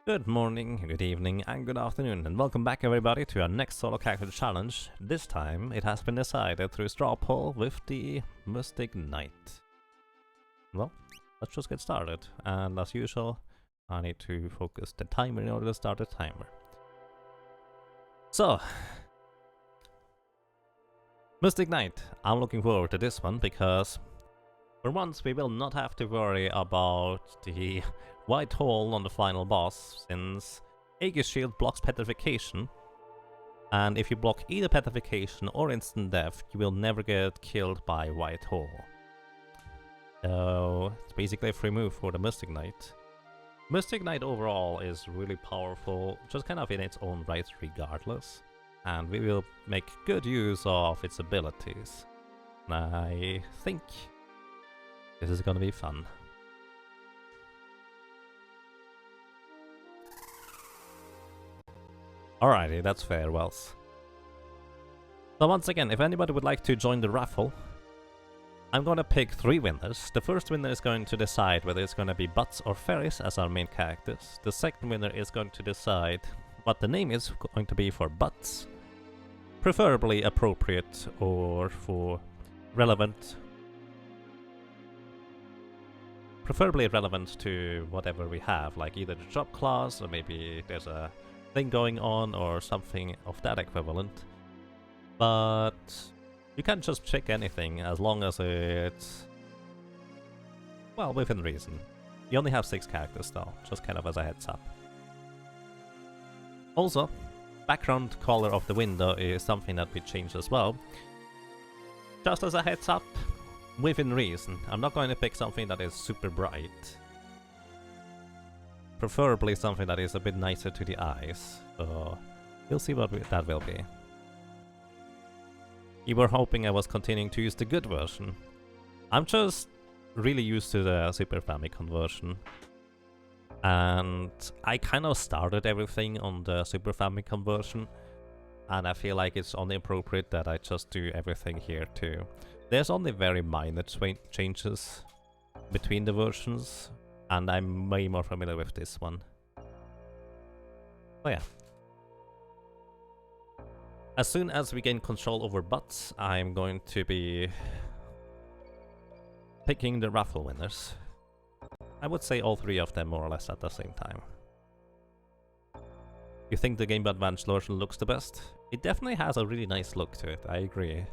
Good morning, good evening, and good afternoon, and welcome back everybody to our next solo character challenge. This time it has been decided through straw poll with the Mystic Knight. Well, let's just get started, and as usual, I need to focus the timer in order to start the timer. So, Mystic Knight, I'm looking forward to this one because for once we will not have to worry about the white hole on the final boss, since Aegis Shield blocks petrification, and if you block either petrification or instant death, you will never get killed by white hole. So it's basically a free move for the Mystic Knight. Mystic Knight overall is really powerful, just kind of in its own right regardless, and we will make good use of its abilities. And I think this is gonna be fun. Alrighty, that's farewells. So once again, if anybody would like to join the raffle, I'm gonna pick 3 winners. The first winner is going to decide whether it's gonna be Butts or Ferris as our main characters. The second winner is going to decide what the name is going to be for Butts, preferably appropriate or for relevant. Preferably relevant to whatever we have, like either the job class or maybe there's a thing going on or something of that equivalent. But you can just check anything as long as it's, well, within reason. You only have 6 characters though, just kind of as a heads up. Also, background color of the window is something that we changed as well. Just as a heads up, within reason. I'm not going to pick something that is super bright. Preferably something that is a bit nicer to the eyes, so we'll see what that will be. You were hoping I was continuing to use the good version. I'm just really used to the Super Famicom version. And I kind of started everything on the Super Famicom version, and I feel like it's only appropriate that I just do everything here too. There's only very minor changes between the versions, and I'm way more familiar with this one. So yeah. As soon as we gain control over Butts, I'm going to be picking the Raffle winners. I would say all 3 of them more or less at the same time. You think the Game Boy Advance version looks the best? It definitely has a really nice look to it, I agree.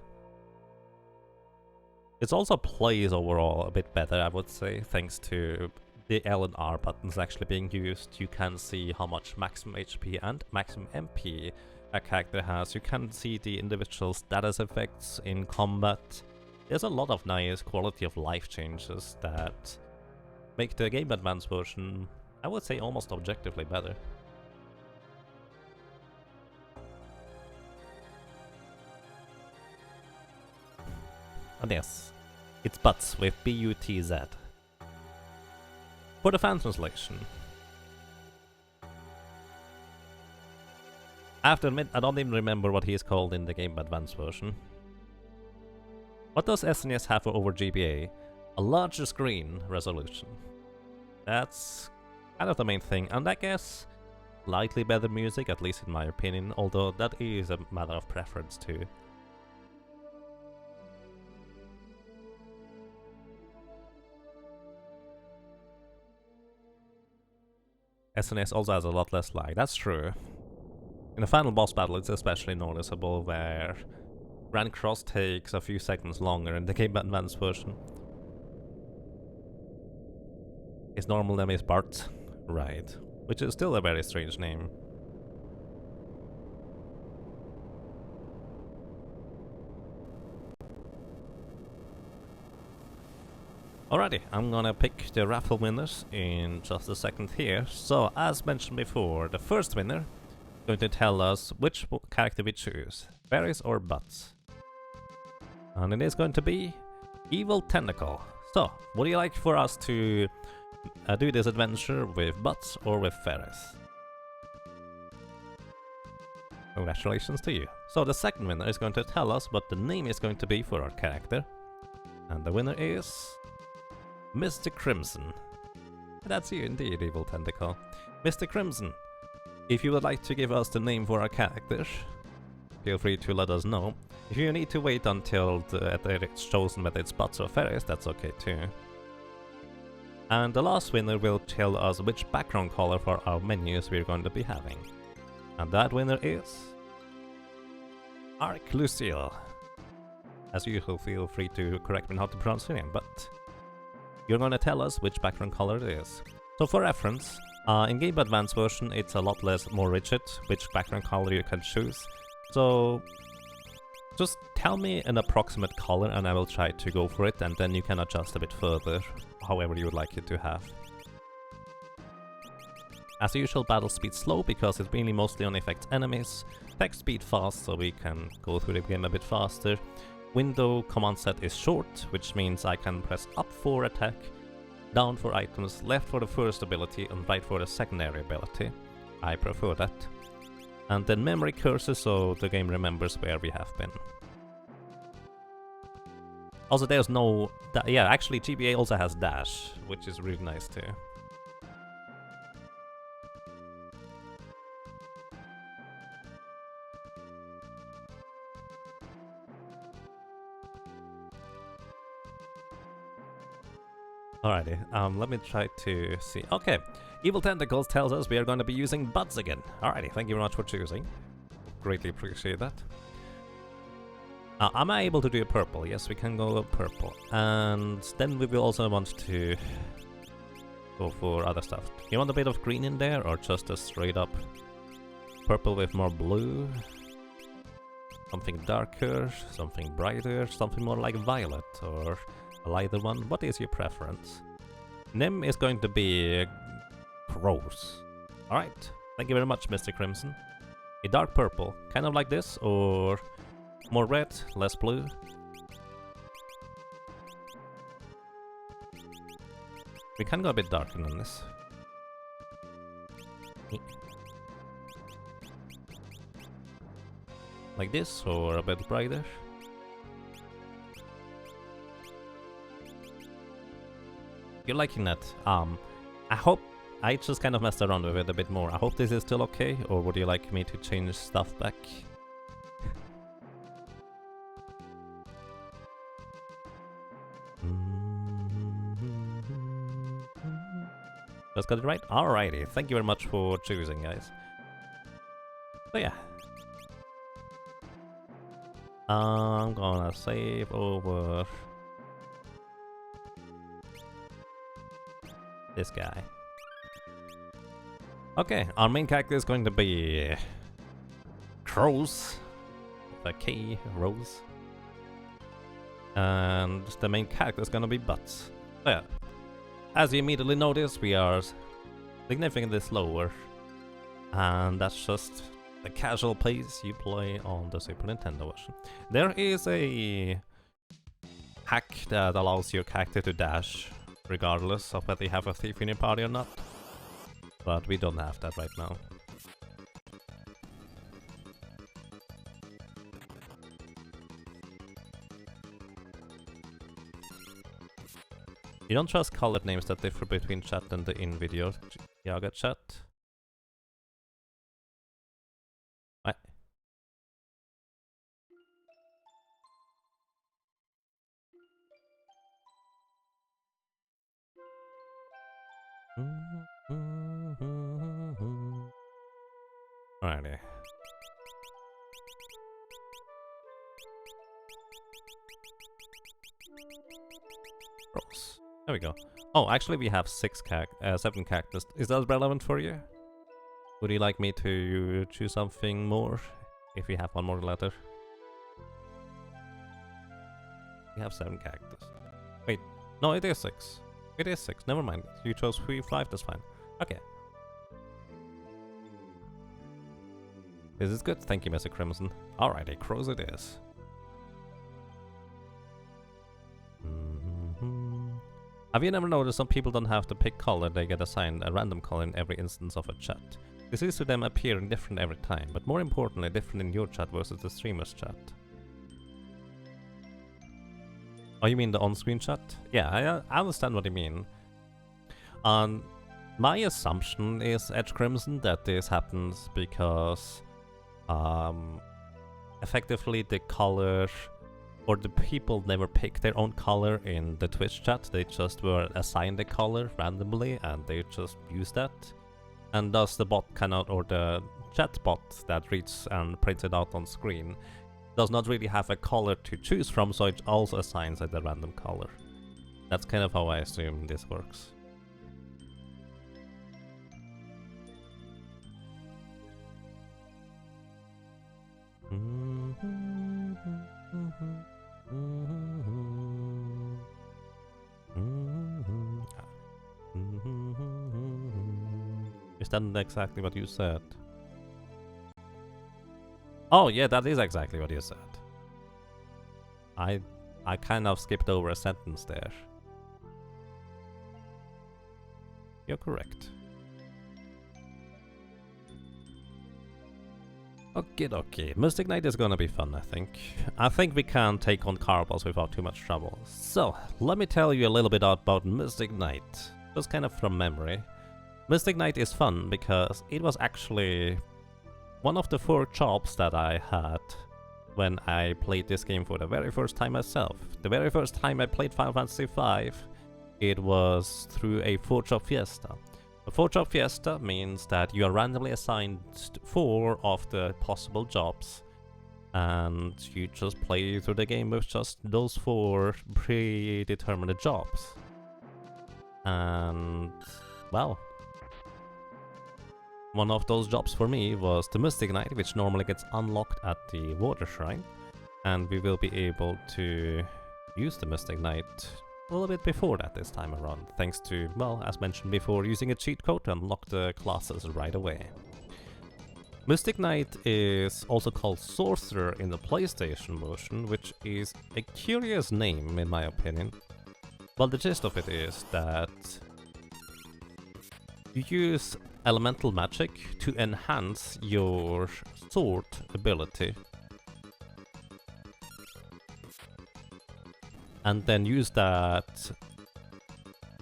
It also plays overall a bit better, I would say, thanks to the L and R buttons actually being used. You can see how much maximum HP and maximum MP a character has. You can see the individual status effects in combat. There's a lot of nice quality of life changes that make the Game Boy Advance version, I would say, almost objectively better. And yes, it's Butts with B-U-T-Z. For the fan translation, I have to admit, I don't even remember what he is called in the Game Boy Advance version. What does SNES have over GBA? A larger screen resolution. That's kind of the main thing, and I guess slightly better music, at least in my opinion, although that is a matter of preference too. SNES also has a lot less lag, that's true. In the final boss battle it's especially noticeable, where Ran Cross takes a few seconds longer in the Game Boy Advance version. His normal name is Bart, right, which is still a very strange name. Alrighty, I'm gonna pick the raffle winners in just a second here. So, as mentioned before, the first winner is going to tell us which character we choose, Ferris or Butts. And it is going to be Evil Tentacle. So, would you like for us to do this adventure with Butts or with Ferris? Congratulations to you. So, the second winner is going to tell us what the name is going to be for our character. And the winner is Mr. Crimson. That's you indeed, Evil Tentacle. Mr. Crimson, if you would like to give us the name for our character, feel free to let us know. If you need to wait until it's chosen whether it's bots or fairies, that's okay too. And the last winner will tell us which background color for our menus we're going to be having. And that winner is... Arc Lucille. As usual, feel free to correct me how to pronounce your name, but you're gonna tell us which background color it is. So for reference, in Game Advance version it's a lot more rigid which background color you can choose. So just tell me an approximate color and I will try to go for it, and then you can adjust a bit further, however you would like it to have. As usual, battle speed slow because it really mostly only affects enemies. Text speed fast so we can go through the game a bit faster. Window command set is short, which means I can press up for attack, down for items, left for the first ability and right for the secondary ability. I prefer that. And then memory cursor so the game remembers where we have been. Also there's no... yeah, actually GBA also has dash, which is really nice too. Alrighty, let me try to see. Okay, Evil Tentacles tells us we are going to be using buds again. Alrighty, thank you very much for choosing. Greatly appreciate that. Am I able to do a purple? Yes, we can go purple. And then we will also want to go for other stuff. You want a bit of green in there, or just a straight up purple with more blue? Something darker, something brighter, something more like violet, or a lighter one? What is your preference? Nim is going to be gross. Alright, thank you very much, Mr. Crimson. A dark purple, kind of like this, or more red, less blue? We can go a bit darker than this. Like this, or a bit brighter? You're liking that. I hope I just kind of messed around with it a bit more. I hope this is still okay, or would you like me to change stuff back? Just got it right? Alrighty, thank you very much for choosing, guys. So yeah. I'm gonna save over this guy. Okay, our main character is going to be Crows, with a K, Rose. And the main character is gonna be Butts. So yeah, as you immediately notice, we are significantly slower. And that's just the casual pace you play on the Super Nintendo version. There is a hack that allows your character to dash, regardless of whether you have a thief in your party or not. But we don't have that right now. You don't trust colored names that differ between chat and the in-video Yaga chat? What? Alrighty. Rolls. There we go. Oh, actually we have 7 characters. Is that relevant for you? Would you like me to choose something more? If we have one more letter. We have 7 characters. Wait, no, it is 6. It is 6, never mind. You chose 3, 5, that's fine. Okay. This is good, thank you, Mr. Crimson. Alrighty, Crows it is. Have you never noticed some people don't have to pick color, they get assigned a random color in every instance of a chat? This is to them appearing different every time, but more importantly different in your chat versus the streamer's chat. Oh, you mean the on-screen chat? Yeah, I understand what you mean. My assumption is Edge Crimson that this happens because effectively the color, or the people never pick their own color in the Twitch chat, they just were assigned a color randomly and they just use that. And thus the bot cannot, or the chat bot that reads and prints it out on screen, does not really have a color to choose from, so it also assigns it a random color. That's kind of how I assume this works. Is that exactly what you said? Oh yeah, that is exactly what you said. I kind of skipped over a sentence there. You're correct. Okay. Mystic Knight is gonna be fun, I think. I think we can take on Carbos without too much trouble. So, let me tell you a little bit about Mystic Knight. Just kind of from memory. Mystic Knight is fun because it was actually one of the 4 jobs that I had when I played this game for the very first time myself. The very first time I played Final Fantasy V, it was through a 4-job fiesta. A 4-job fiesta means that you are randomly assigned 4 of the possible jobs, and you just play through the game with just those 4 predetermined jobs. And, well, one of those jobs for me was the Mystic Knight, which normally gets unlocked at the Water Shrine, and we will be able to use the Mystic Knight a little bit before that this time around, thanks to, well, as mentioned before, using a cheat code to unlock the classes right away. Mystic Knight is also called Sorcerer in the PlayStation version, which is a curious name in my opinion. Well, the gist of it is that you use elemental magic to enhance your sword ability, and then use that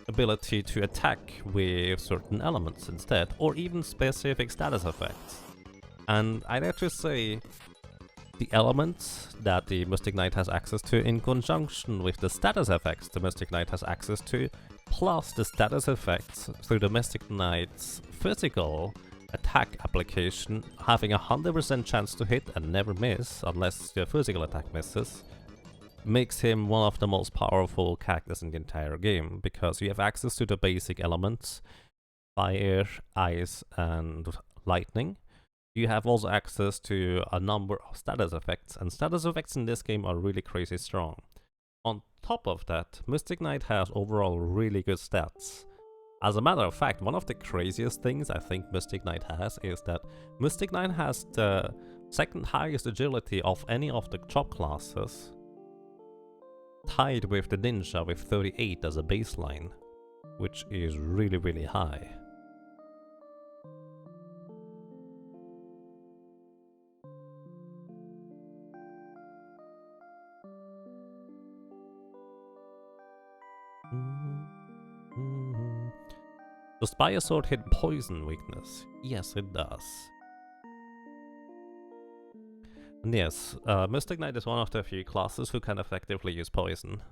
ability to attack with certain elements instead, or even specific status effects. And I'd have to say, the elements that the Mystic Knight has access to in conjunction with the status effects the Mystic Knight has access to, plus the status effects through the Mystic Knight's physical attack application, having a 100% chance to hit and never miss unless your physical attack misses, makes him one of the most powerful characters in the entire game, because you have access to the basic elements, fire, ice and lightning. You have also access to a number of status effects, and status effects in this game are really crazy strong. On top of that, Mystic Knight has overall really good stats. As a matter of fact, one of the craziest things I think Mystic Knight has is that Mystic Knight has the second highest agility of any of the job classes, tied with the Ninja with 38 as a baseline, which is really, really high. Does Bio Sword hit poison weakness? Yes, it does. And yes, Mystic Knight is one of the few classes who can effectively use poison.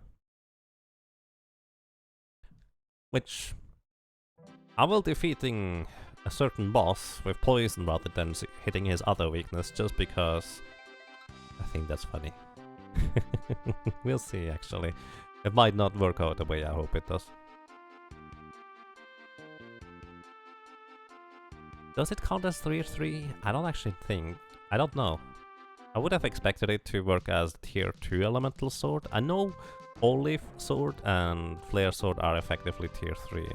Which, I will defeating a certain boss with poison rather than hitting his other weakness, just because I think that's funny. We'll see, actually. It might not work out the way I hope it does. Does it count as 3-3? I don't actually think. I don't know. I would have expected it to work as tier 2 elemental sword. I know Olive Sword and Flare Sword are effectively tier 3.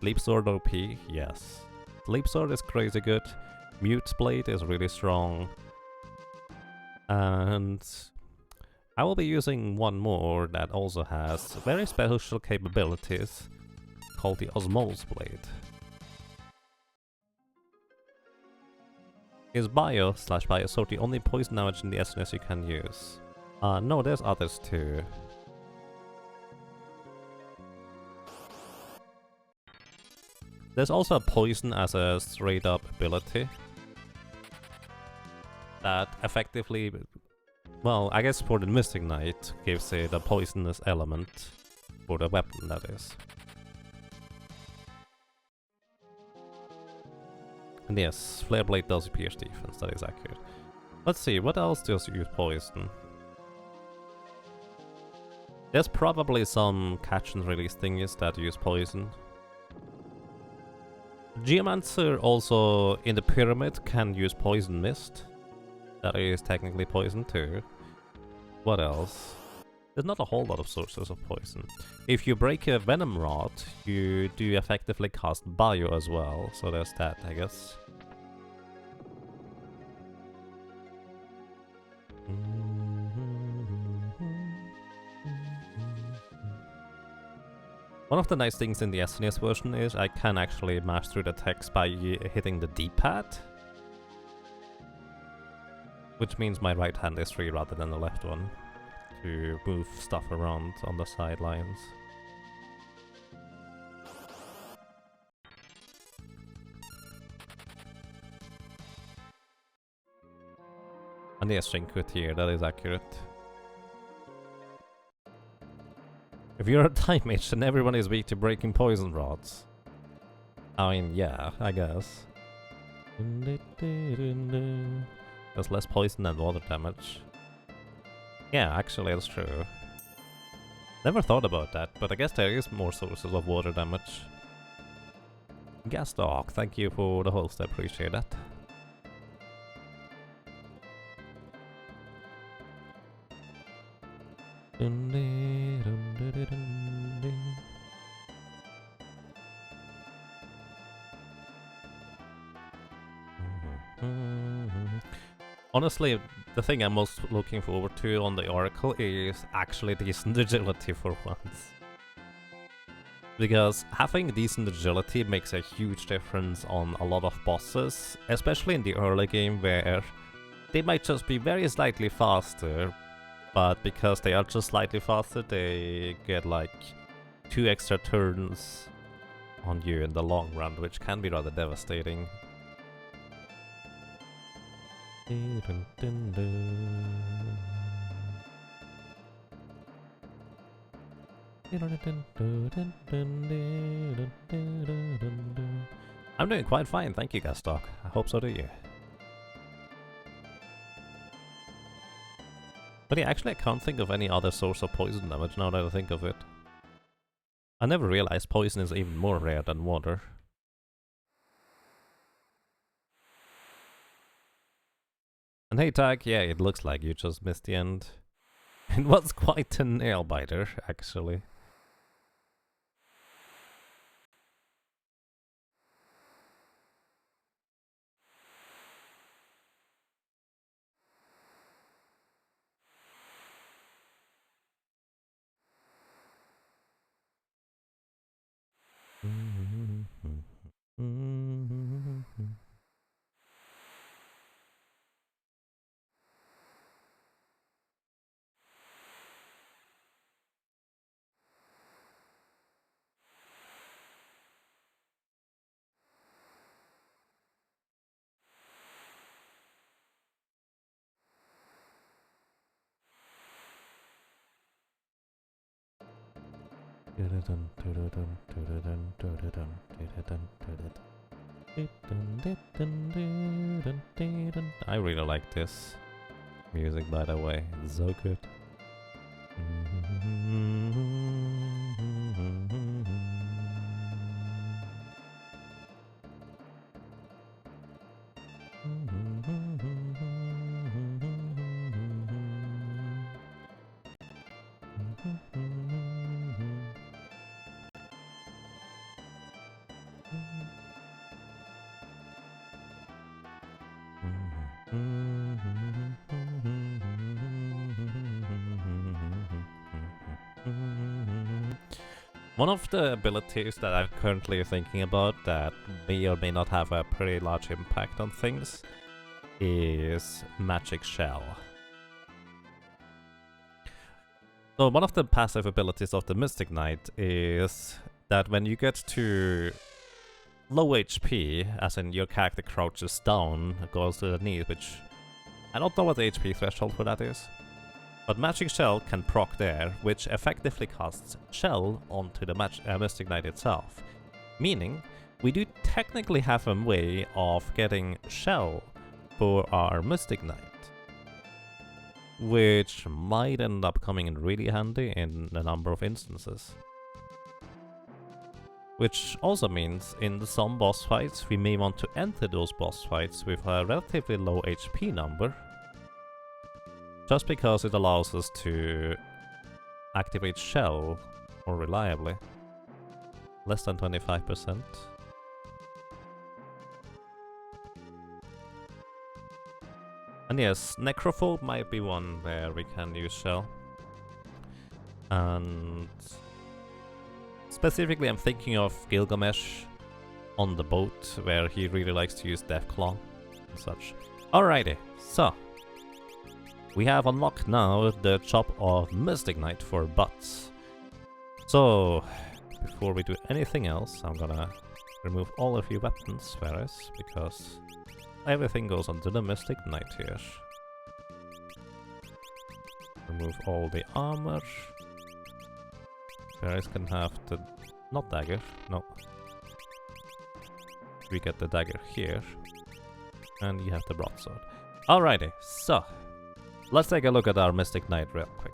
Leap Sword OP, yes. Leap Sword is crazy good. Mute Blade is really strong. And I will be using one more that also has very special capabilities, called the Osmose Blade. Is Bio/Bio Sword the only poison damage in the SNS you can use? No, there's others too. There's also a poison as a straight up ability that effectively, well, I guess for the Mystic Knight gives it a poisonous element for the weapon, that is. And yes, Flare Blade does pierce defense, that is accurate. Let's see, what else does use poison? There's probably some catch and release thingies that use poison. Geomancer also in the pyramid can use poison mist. That is technically poison too. What else? There's not a whole lot of sources of poison. If you break a venom rod, you do effectively cast bio as well, so there's that, I guess. One of the nice things in the SNES version is I can actually mash through the text by hitting the D-pad. Which means my right hand is free rather than the left one to move stuff around on the sidelines. And yes, Shinkut here, that is accurate. If you're a time mage, then everyone is weak to breaking poison rods. I mean, yeah, I guess. There's less poison than water damage. Yeah, actually, that's true. Never thought about that, but I guess there is more sources of water damage. Gasdog, thank you for the host, I appreciate that. Honestly, the thing I'm most looking forward to on the Oracle is actually decent agility for once. Because having decent agility makes a huge difference on a lot of bosses, especially in the early game where they might just be very slightly faster, but because they are just slightly faster, they get like 2 extra turns on you in the long run, which can be rather devastating. I'm doing quite fine, thank you, Gastok. I hope so do you. But yeah, actually I can't think of any other source of poison damage now that I think of it. I never realized poison is even more rare than water. And hey Tag, yeah, it looks like you just missed the end. It was quite a nail biter, actually. I really like this music, by the way. It's so good. One of the abilities that I'm currently thinking about that may or may not have a pretty large impact on things is Magic Shell. So one of the passive abilities of the Mystic Knight is that when you get to low HP, as in your character crouches down, goes to the knee, which I don't know what the HP threshold for that is. But Magic Shell can proc there, which effectively casts Shell onto the Mystic Knight itself. Meaning, we do technically have a way of getting Shell for our Mystic Knight, which might end up coming in really handy in a number of instances. Which also means in some boss fights we may want to enter those boss fights with a relatively low HP number, just because it allows us to activate Shell more reliably. Less than 25%. And yes, Necrophobe might be one where we can use Shell. And specifically I'm thinking of Gilgamesh on the boat, where he really likes to use Deathclaw and such. Alrighty, so we have unlocked now the chop of Mystic Knight for butts. So before we do anything else, I'm gonna remove all of your weapons, Ferris, because everything goes onto the Mystic Knight here. Remove all the armor. Ferris can have the... not dagger, no. We get the dagger here. And you have the broadsword. Alrighty, so let's take a look at our Mystic Knight real quick.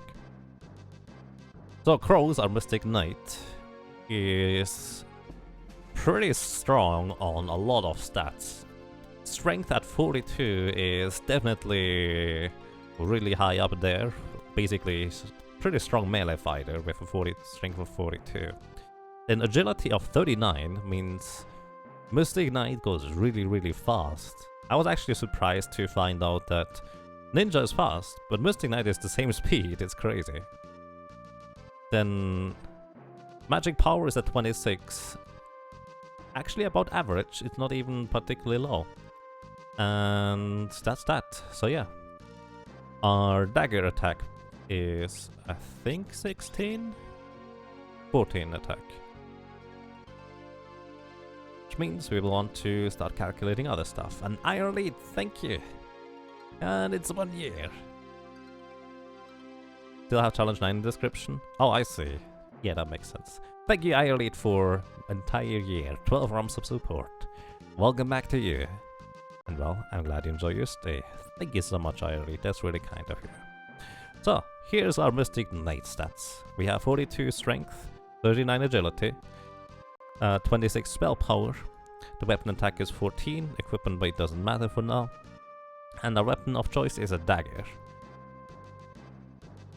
So Crows, our Mystic Knight, is pretty strong on a lot of stats. Strength at 42 is definitely really high up there. Basically, he's a pretty strong melee fighter with a strength of 42. Then agility of 39 means Mystic Knight goes really fast. I was actually surprised to find out that Ninja is fast, but Mystic Knight is the same speed, it's crazy. Then magic power is at 26. Actually about average, it's not even particularly low. And that's that, so yeah. Our dagger attack is, I think, 16? 14 attack. Which means we will want to start calculating other stuff. An Iron Lead, thank you! And it's 1 year. Still have challenge 9 in the description? Oh, I see. Yeah, that makes sense. Thank you, Iron Lead, for entire year. 12 ROMs of support. Welcome back to you. And well, I'm glad you enjoy your stay. Thank you so much, Iron Lead. That's really kind of you. So, here's our Mystic Knight stats. We have 42 strength, 39 agility, 26 spell power. The weapon attack is 14, equipment weight doesn't matter for now. And our weapon of choice is a dagger.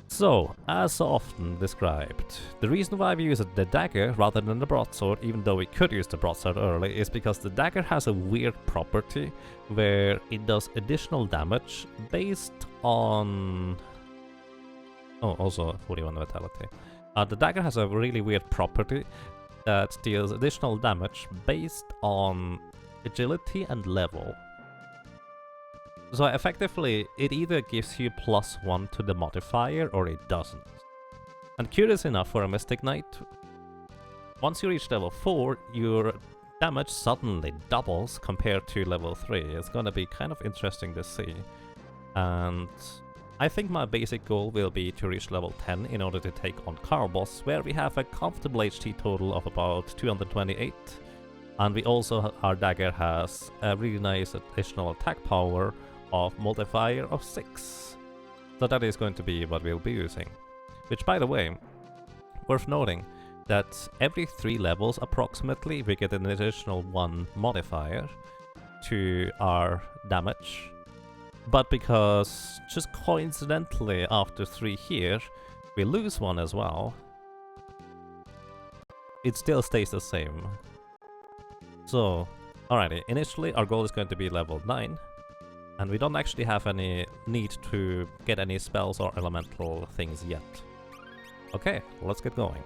So, as often described, the reason why we use the dagger rather than the broadsword, even though we could use the broadsword early, is because the dagger has a weird property where it does additional damage based on... oh, also 41 vitality. The dagger has a really weird property that deals additional damage based on agility and level. So effectively, it either gives you +1 to the modifier or it doesn't. And curious enough, for a Mystic Knight, once you reach level 4, your damage suddenly doubles compared to level 3. It's gonna be kind of interesting to see. And I think my basic goal will be to reach level 10 in order to take on Carbos, where we have a comfortable HT total of about 228. And we also, our dagger has a really nice additional attack power of multiplier of 6. So that is going to be what we'll be using. Which, by the way, worth noting that every 3 levels approximately we get an additional 1 modifier to our damage. But because just coincidentally after 3 here we lose 1 as well, it still stays the same. So, alrighty, initially our goal is going to be level 9. And we don't actually have any need to get any spells or elemental things yet. Okay, let's get going.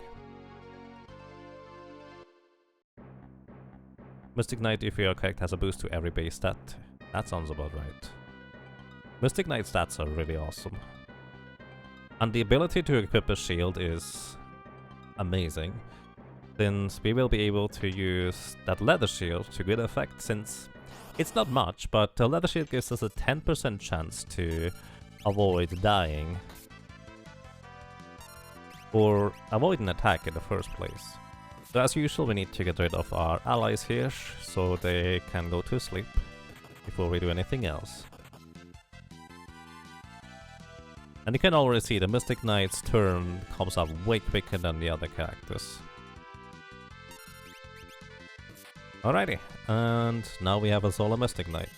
Mystic Knight, if your character has a boost to every base stat. That sounds about right. Mystic Knight stats are really awesome. And the ability to equip a shield is amazing. since we will be able to use that leather shield to good effect, since it's not much, but the leather shield gives us a 10% chance to avoid dying or avoid an attack in the first place. So as usual, we need to get rid of our allies here so they can go to sleep before we do anything else. And you can already see the Mystic Knight's turn comes up way quicker than the other characters. Alrighty, and now we have a solo Mystic Knight.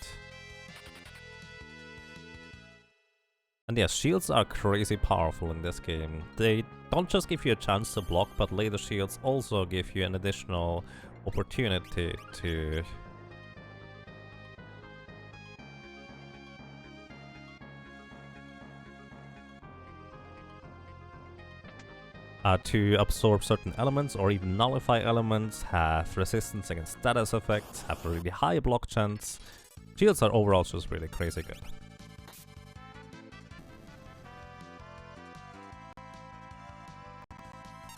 And yes, shields are crazy powerful in this game. They don't just give you a chance to block, but later shields also give you an additional opportunity to absorb certain elements or even nullify elements, have resistance against status effects, have a really high block chance. Shields are overall just really crazy good.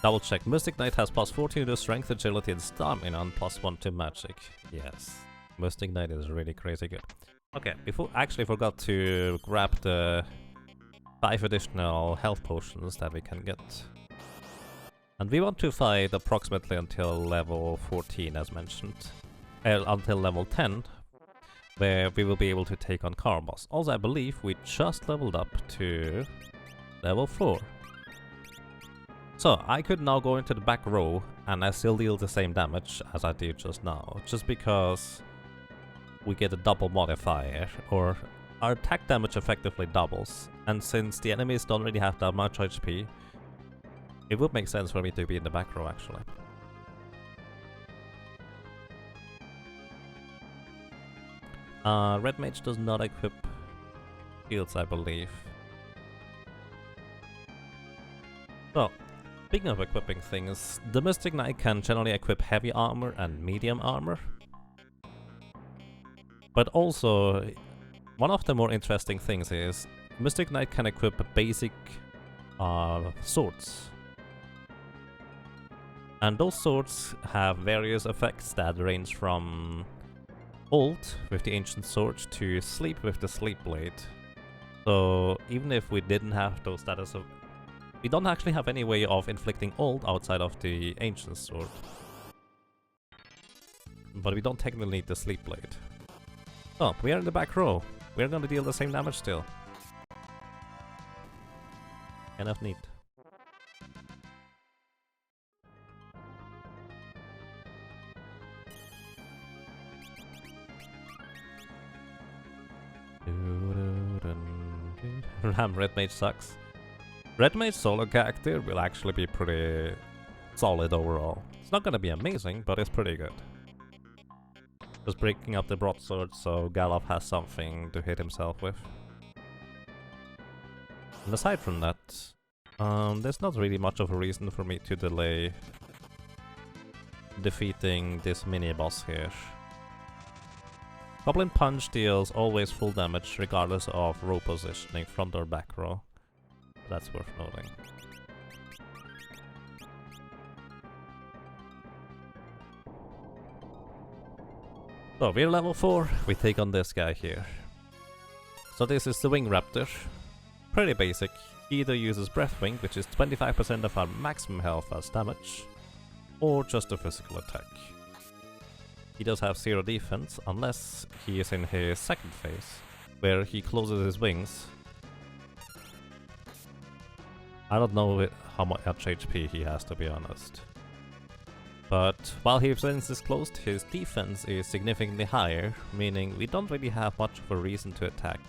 Double check, Mystic Knight has plus 14 to strength, agility and stamina and plus 1 to magic. Yes, Mystic Knight is really crazy good. Okay, actually forgot to grab the 5 additional health potions that we can get. And we want to fight approximately until level 14 as mentioned. Until level 10, where we will be able to take on Carbos. Also I believe we just leveled up to level 4. So I could now go into the back row and I still deal the same damage as I did just now, just because we get a double modifier, or our attack damage effectively doubles, and since the enemies don't really have that much HP, it would make sense for me to be in the back row actually. Red Mage does not equip shields, I believe. Well, speaking of equipping things, the Mystic Knight can generally equip heavy armor and medium armor. But also, one of the more interesting things is, Mystic Knight can equip basic swords. And those swords have various effects that range from ult with the ancient sword to sleep with the sleep blade. So even if we didn't have those status of... We don't actually have any way of inflicting ult outside of the ancient sword. But we don't technically need the sleep blade. So, we are in the back row. We're gonna deal the same damage still. Kind of neat. Red Mage sucks. Red Mage solo character will actually be pretty solid overall. It's not gonna be amazing, but it's pretty good. Just breaking up the broadsword so Galop has something to hit himself with. And aside from that, there's not really much of a reason for me to delay defeating this mini-boss here. Goblin Punch deals always full damage regardless of row positioning, front or back row. That's worth noting. So we're level 4, we take on this guy here. So this is the Wing Raptor. Pretty basic. He either uses Breath Wing, which is 25% of our maximum health as damage, or just a physical attack. He does have 0 defense, unless he is in his second phase, where he closes his wings. I don't know how much HP he has, to be honest. But while his wings is closed, his defense is significantly higher, meaning we don't really have much of a reason to attack.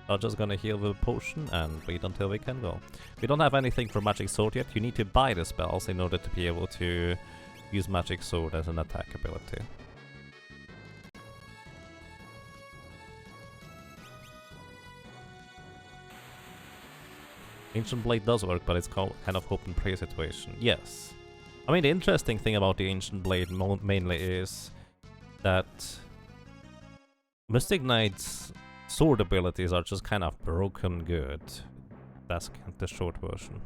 I'm just gonna heal with a potion and wait until we can go. We don't have anything for Magic Sword yet. You need to buy the spells in order to be able to use Magic Sword as an attack ability. Ancient Blade does work, but it's kind of hope and pray situation. Yes. I mean, the interesting thing about the Ancient Blade mainly is that Mystic Knight's sword abilities are just kind of broken good. That's the short version.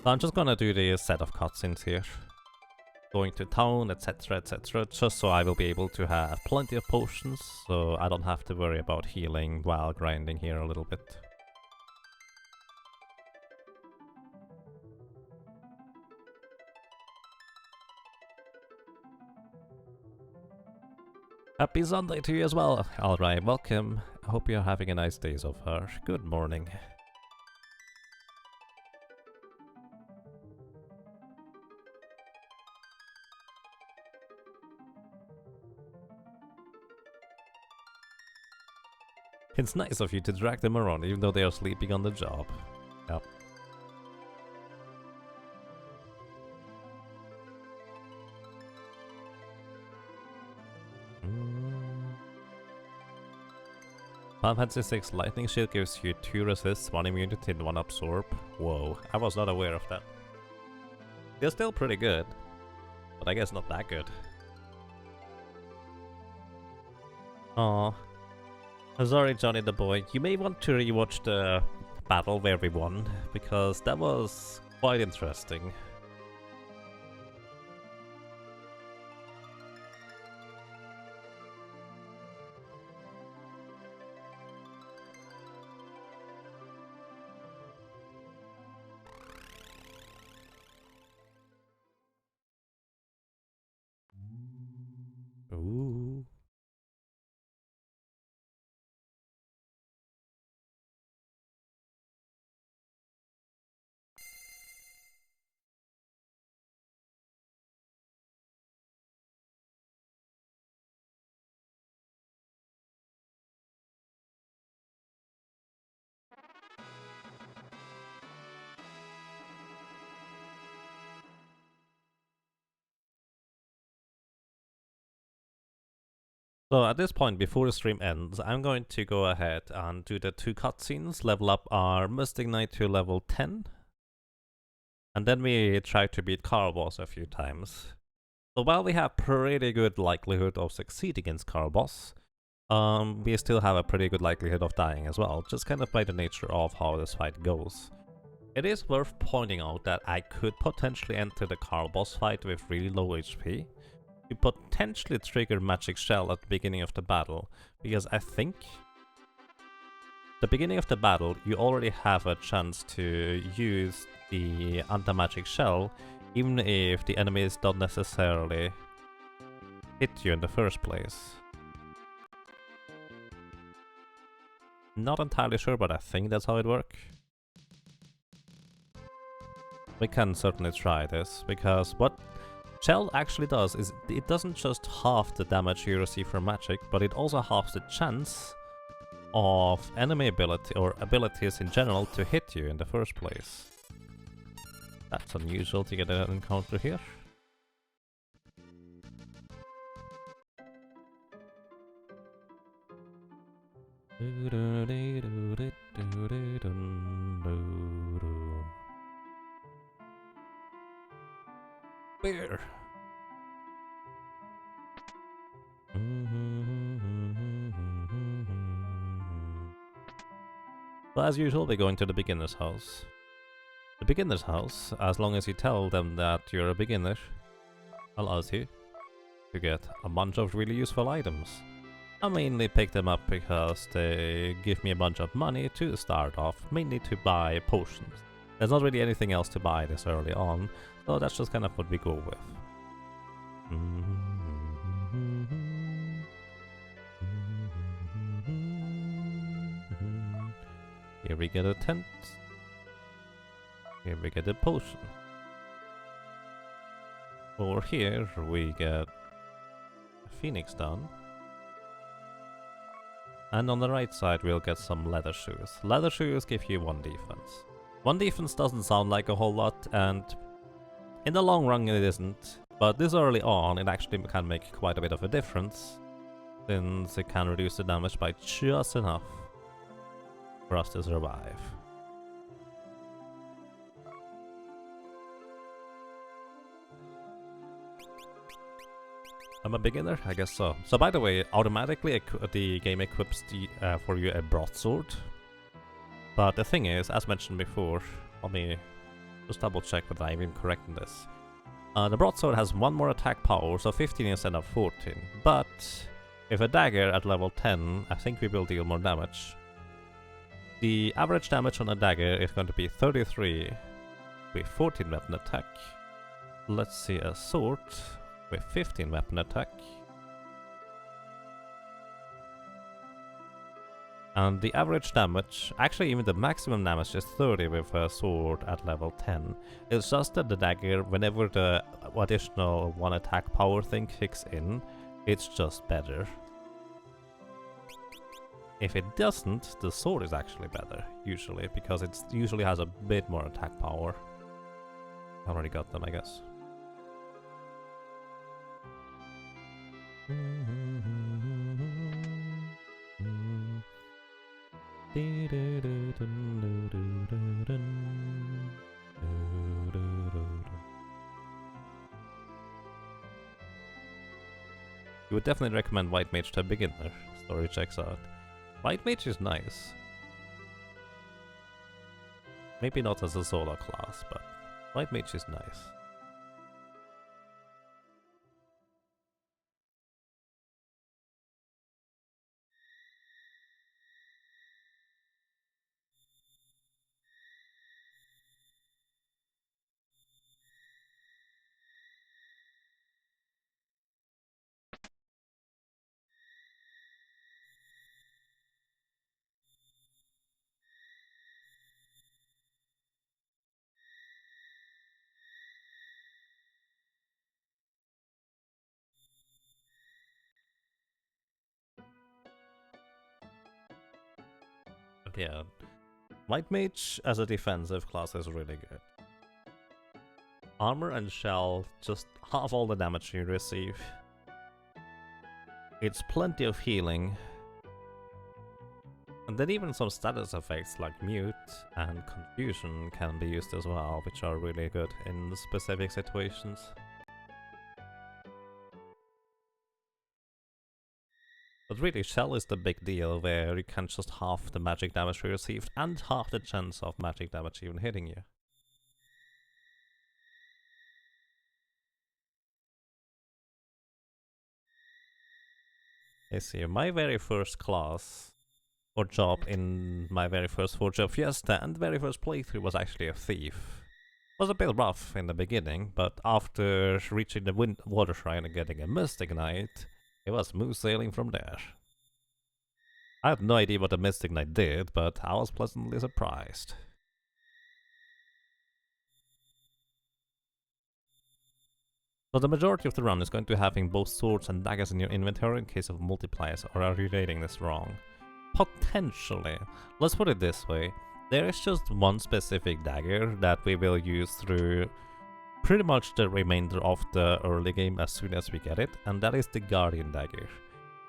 So I'm just gonna do the set of cutscenes here. Going to town, etc, etc, just so I will be able to have plenty of potions, so I don't have to worry about healing while grinding here a little bit. Happy Sunday to you as well. Alright, welcome. I hope you're having a nice day so far. Good morning. It's nice of you to drag them around even though they are sleeping on the job. Yep. Final Fantasy 6 Lightning Shield gives you 2 resists, 1 immunity and 1 absorb. Whoa, I was not aware of that. They're still pretty good, but I guess not that good. Aww. Sorry, Johnny the boy. You may want to rewatch the battle where we won, because that was quite interesting. Ooh. So at this point, before the stream ends, I'm going to go ahead and do the 2 cutscenes, level up our Mystic Knight to level 10, and then we try to beat Carbos a few times. So while we have pretty good likelihood of succeeding against Carbos, we still have a pretty good likelihood of dying as well, just kind of by the nature of how this fight goes. It is worth pointing out that I could potentially enter the Carbos fight with really low HP, to potentially trigger Magic Shell at the beginning of the battle, because I think the beginning of the battle you already have a chance to use the anti-magic shell, even if the enemies don't necessarily hit you in the first place. Not entirely sure, but I think that's how it works. We can certainly try this, because what Shell actually does is it doesn't just halve the damage you receive from magic, but it also halves the chance of enemy ability or abilities in general to hit you in the first place. That's unusual to get an encounter here. Beer. So as usual, we're going to the beginner's house. The beginner's house, as long as you tell them that you're a beginner, allows you to get a bunch of really useful items. I mainly pick them up because they give me a bunch of money to start off, mainly to buy potions. There's not really anything else to buy this early on, so that's just kind of what we go with. Here we get a tent. Here we get a potion. Over here we get a phoenix down. And on the right side we'll get some leather shoes. Leather shoes give you 1 defense. 1 defense doesn't sound like a whole lot, and in the long run it isn't, but this early on it actually can make quite a bit of a difference, since it can reduce the damage by just enough for us to survive. I'm a beginner? I guess so. So by the way, automatically the game equips for you a broadsword. But the thing is, as mentioned before, let me Just double check whether I'm even correct in this. The broadsword has 1 more attack power, so 15 instead of 14. But if a dagger at level 10, I think we will deal more damage. The average damage on a dagger is going to be 33 with 14 weapon attack. Let's see a sword with 15 weapon attack. And the average damage, actually even the maximum damage is 30 with a sword at level 10. It's just that the dagger, whenever the additional 1 attack power thing kicks in, it's just better. If it doesn't, the sword is actually better, usually, because it usually has a bit more attack power. I already got them, I guess. You would definitely recommend White Mage to a beginner. Story checks out. White Mage is nice. Maybe not as a solo class, but White Mage is nice. Yeah, White Mage as a defensive class is really good. Armor and shell just half all the damage you receive. It's plenty of healing. And then even some status effects like mute and confusion can be used as well, which are really good in specific situations. But really, shell is the big deal, where you can just half the magic damage you received and half the chance of magic damage even hitting you. I see, my very first class, or job in my very first Forge of Fiesta and very first playthrough was actually a thief. It was a bit rough in the beginning, but after reaching the water shrine and getting a Mystic Knight, it was smooth sailing from there. I had no idea what the Mystic Knight did, but I was pleasantly surprised. So the majority of the run is going to having both swords and daggers in your inventory in case of multipliers, or are you reading this wrong? Potentially. Let's put it this way. There is just one specific dagger that we will use through pretty much the remainder of the early game as soon as we get it, and that is the Guardian Dagger.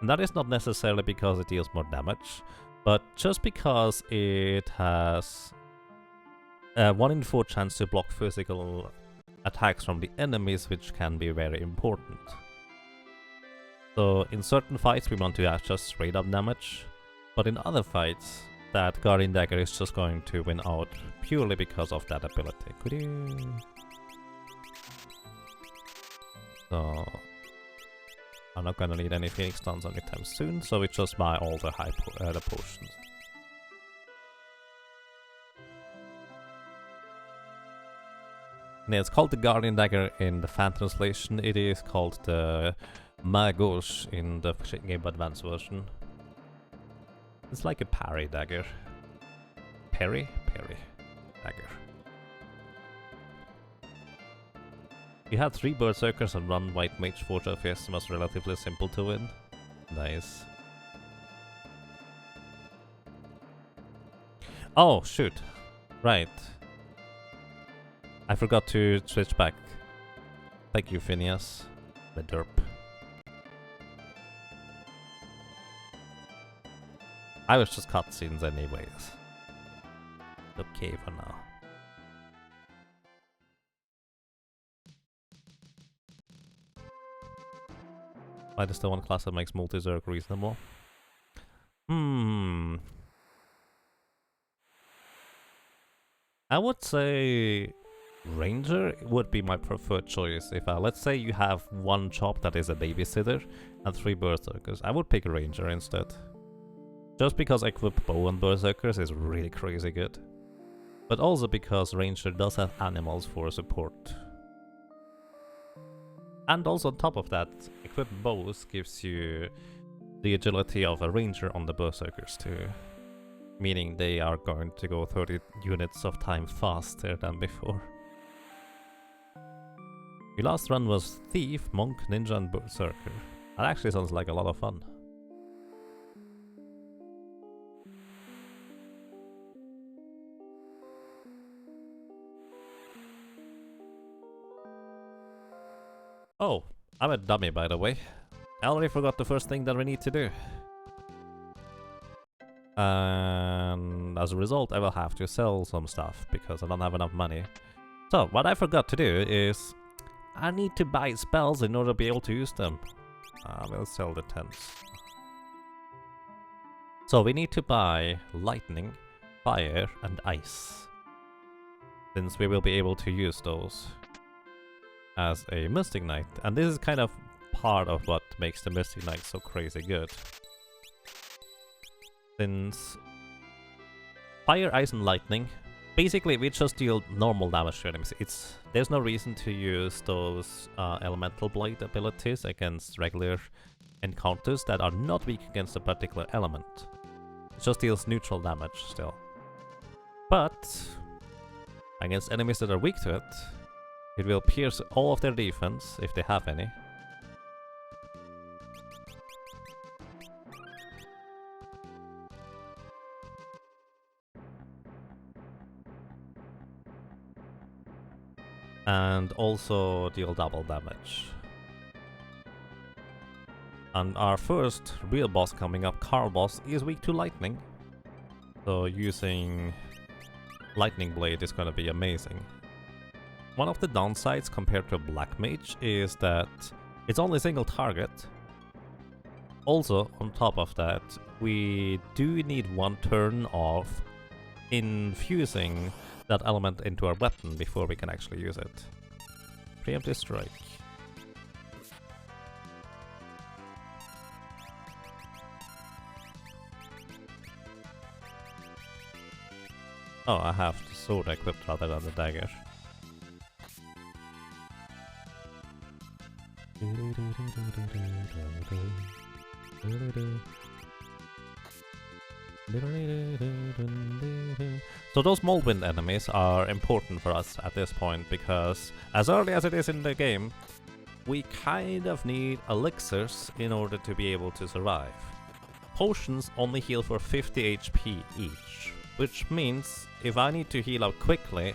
And that is not necessarily because it deals more damage, but just because it has a 1 in 4 chance to block physical attacks from the enemies, which can be very important. So in certain fights we want to have just straight up damage, but in other fights that Guardian Dagger is just going to win out purely because of that ability. Could you... So... I'm not gonna need any Phoenix Stuns anytime soon, so we just buy all the the potions. And it's called the Guardian Dagger in the fan translation. It is called the Mage in the Game Advance version. It's like a parry dagger. Parry dagger. You had 3 Berserkers and 1 White Mage. Forge of Fiesta was relatively simple to win. Nice. Oh, shoot. Right. I forgot to switch back. Thank you, Phineas. The derp. I was just cutscenes anyways. Okay for now. That is the one class that makes multi-zerg reasonable. I would say Ranger would be my preferred choice. If let's say you have one job that is a babysitter and 3 berserkers, I would pick Ranger instead. Just because equip bow on berserkers is really crazy good. But also because Ranger does have animals for support. And also on top of that, equip bows gives you the agility of a Ranger on the berserkers too. Meaning they are going to go 30 units of time faster than before. Your last run was Thief, Monk, Ninja and Berserker. That actually sounds like a lot of fun. Oh, I'm a dummy by the way. I already forgot the first thing that we need to do. And as a result, I will have to sell some stuff because I don't have enough money. So, what I forgot to do is I need to buy spells in order to be able to use them. I will sell the tents. So, we need to buy lightning, fire, and ice. Since we will be able to use those as a Mystic Knight. And this is kind of part of what makes the Mystic Knight so crazy good. Since fire, ice and lightning, basically we just deal normal damage to enemies. There's no reason to use those elemental blade abilities against regular encounters that are not weak against a particular element. It just deals neutral damage still. But against enemies that are weak to it, it will pierce all of their defense if they have any. And also deal double damage. And our first real boss coming up, Carbos, is weak to lightning. So using Lightning Blade is gonna be amazing. One of the downsides compared to a Black Mage is that it's only single target. Also, on top of that, we do need one turn of infusing that element into our weapon before we can actually use it. Preemptive strike. Oh, I have the sword equipped rather than the dagger. So those Moldwind enemies are important for us at this point because as early as it is in the game, we kind of need elixirs in order to be able to survive. Potions only heal for 50 HP each, which means if I need to heal up quickly,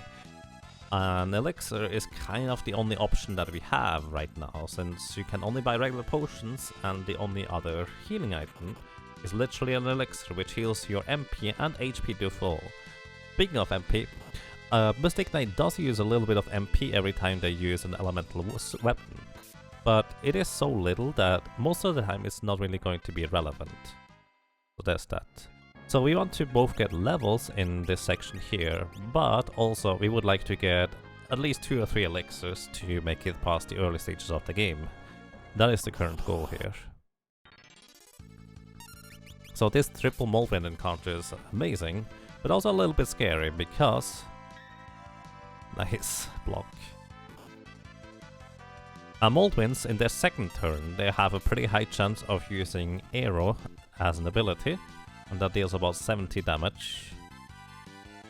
an elixir is kind of the only option that we have right now, since you can only buy regular potions and the only other healing item is literally an elixir which heals your MP and HP to full. Speaking of MP, Mystic Knight does use a little bit of MP every time they use an elemental weapon, but it is so little that most of the time it's not really going to be relevant. So there's that. So we want to both get levels in this section here, but also we would like to get at least 2 or 3 elixirs to make it past the early stages of the game. That is the current goal here. So this triple Moldwind encounter is amazing, but also a little bit scary because... Nice block. Moldwinds in their second turn, they have a pretty high chance of using Arrow as an ability, and that deals about 70 damage.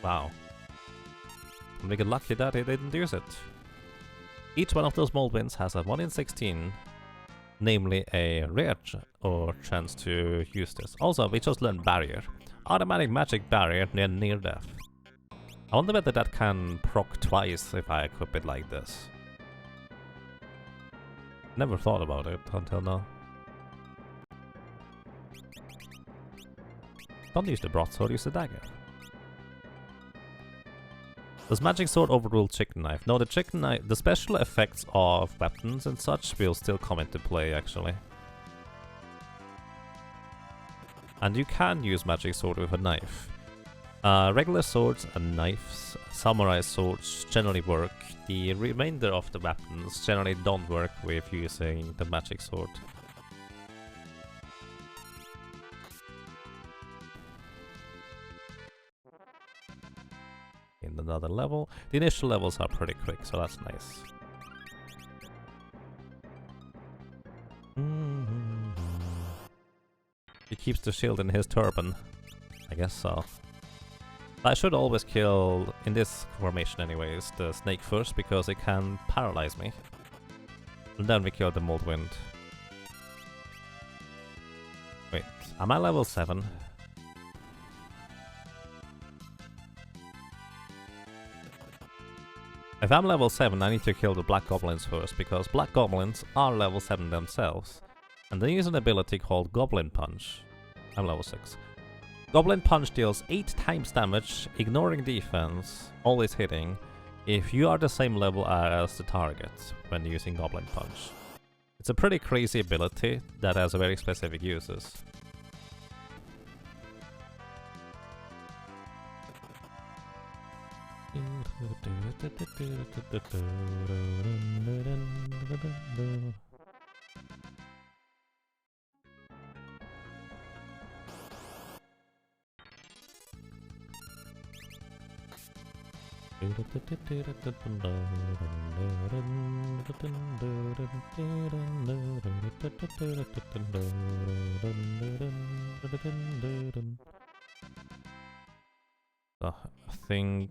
Wow. I'm really lucky that he didn't use it. Each one of those Moldwinds has a 1 in 16, namely a rare chance to use this. Also, we just learned Barrier. Automatic magic barrier near death. I wonder whether that can proc twice if I equip it like this. Never thought about it until now. Don't use the broadsword, use the dagger. Does magic sword overrule chicken knife? No, the chicken knife, the special effects of weapons and such will still come into play actually. And you can use magic sword with a knife. Regular swords and knives, samurai swords generally work. The remainder of the weapons generally don't work with using the magic sword. In another level. The initial levels are pretty quick, so that's nice. He keeps the shield in his turban. I guess so. I should always kill, in this formation anyways, the snake first, because it can paralyze me. And then we kill the Moldwind. Wait, am I level 7? If I'm level 7, I need to kill the Black Goblins first, because Black Goblins are level 7 themselves. And they use an ability called Goblin Punch. I'm level 6. Goblin Punch deals 8 times damage, ignoring defense, always hitting, if you are the same level as the target when using Goblin Punch. It's a pretty crazy ability that has very specific uses. So, I think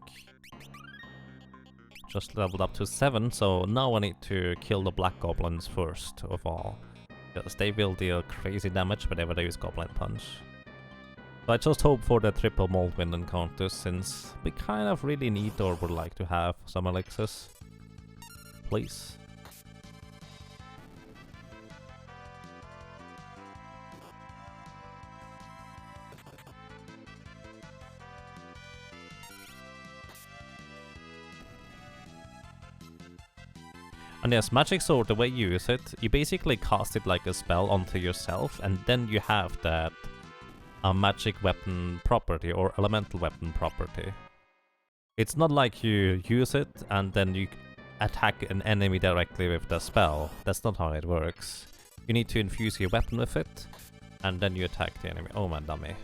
just leveled up to 7, so now I need to kill the Black Goblins first of all, because they will deal crazy damage whenever they use Goblin Punch. So I just hope for the triple Moldwind encounters, since we kind of really need or would like to have some elixirs. Please. And yes, Magic Sword, the way you use it, you basically cast it like a spell onto yourself, and then you have that magic weapon property or elemental weapon property. It's not like you use it and then you attack an enemy directly with the spell. That's not how it works. You need to infuse your weapon with it, and then you attack the enemy. Oh man, dummy.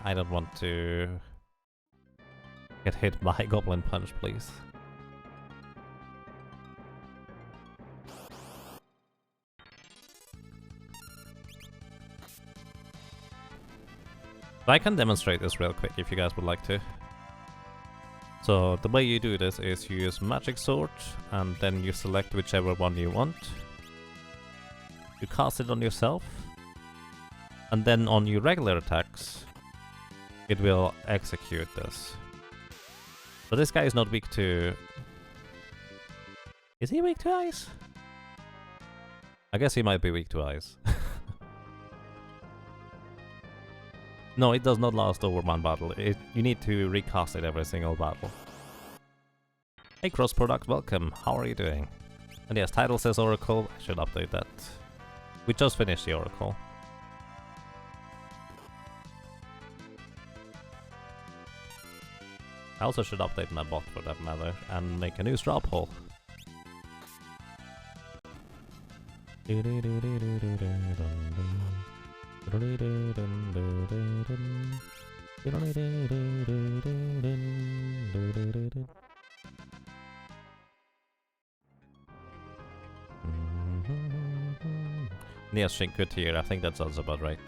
I don't want to get hit by Goblin Punch, please. I can demonstrate this real quick if you guys would like to. So the way you do this is you use Magic Sword, and then you select whichever one you want. You cast it on yourself, and then on your regular attacks, it will execute this. So this guy is not weak to... Is he weak to ice? I guess he might be weak to ice. No, it does not last over one battle. You need to recast it every single battle. Hey Cross Product, welcome. How are you doing? And yes, title says Oracle. I should update that. We just finished the Oracle. I also should update my bot for that matter and make a new straw poll. Yes, Shink, good here. I think that sounds about right.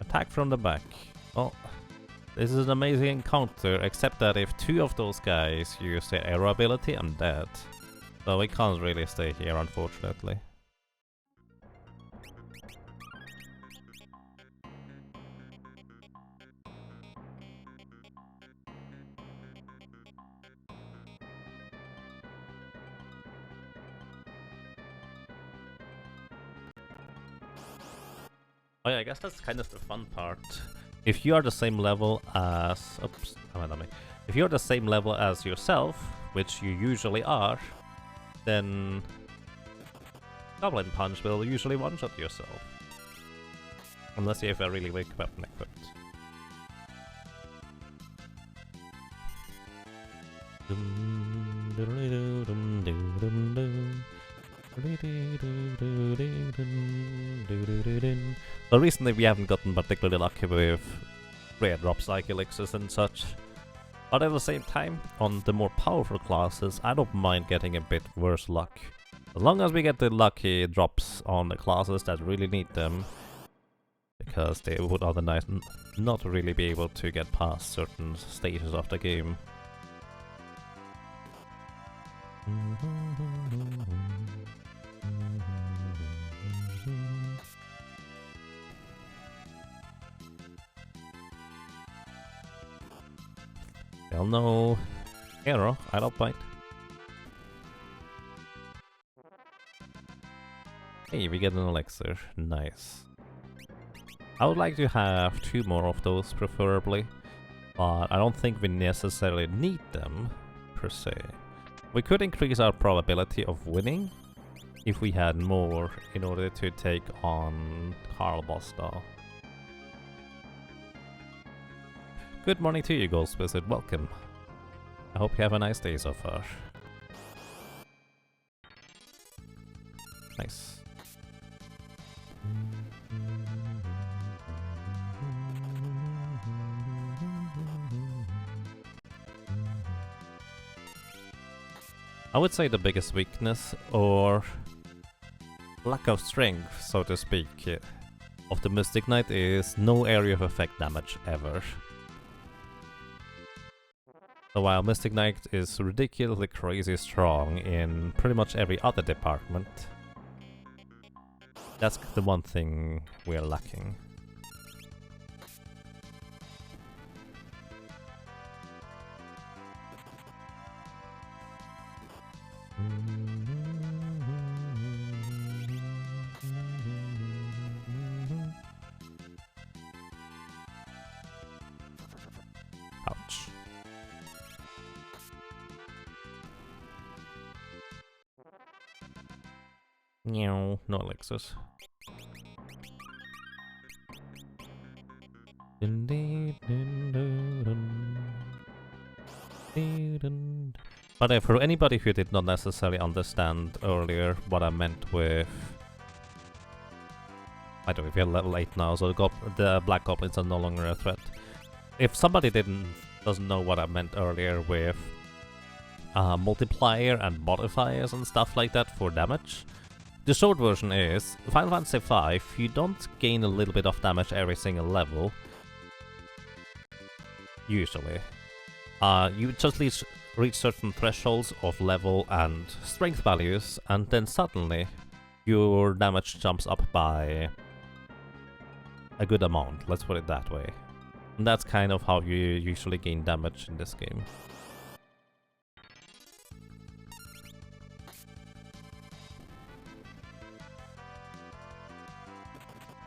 Attack from the back. Oh, this is an amazing encounter, except that if two of those guys use their arrow ability, I'm dead. So we can't really stay here, unfortunately. Oh yeah, I guess that's kind of the fun part. If you are the same level as... Oops, if you're the same level as yourself, which you usually are, then Goblin Punch will usually one-shot yourself. Unless you have a really weak weapon equipped. So recently we haven't gotten particularly lucky with rare drops like elixirs and such. But at the same time, on the more powerful classes, I don't mind getting a bit worse luck. As long as we get the lucky drops on the classes that really need them, because they would otherwise not really be able to get past certain stages of the game. Well, no arrow, I don't bite. Hey, we get an elixir, nice. I would like to have 2 more of those preferably, but I don't think we necessarily need them per se. We could increase our probability of winning if we had more in order to take on Carbos though. Good morning to you, Ghost Wizard, welcome. I hope you have a nice day so far. Nice. I would say the biggest weakness, or lack of strength, so to speak, of the Mystic Knight is no area of effect damage ever. So while Mystic Knight is ridiculously crazy strong in pretty much every other department, that's the one thing we're lacking. Ouch. No elixirs. But for anybody who did not necessarily understand earlier what I meant with... I don't know if you're level 8 now, so the black goblins are no longer a threat. If somebody doesn't know what I meant earlier with multiplier and modifiers and stuff like that for damage, the short version is, Final Fantasy 5, you don't gain a little bit of damage every single level. Usually. You just reach certain thresholds of level and strength values, and then suddenly your damage jumps up by a good amount, let's put it that way. And that's kind of how you usually gain damage in this game.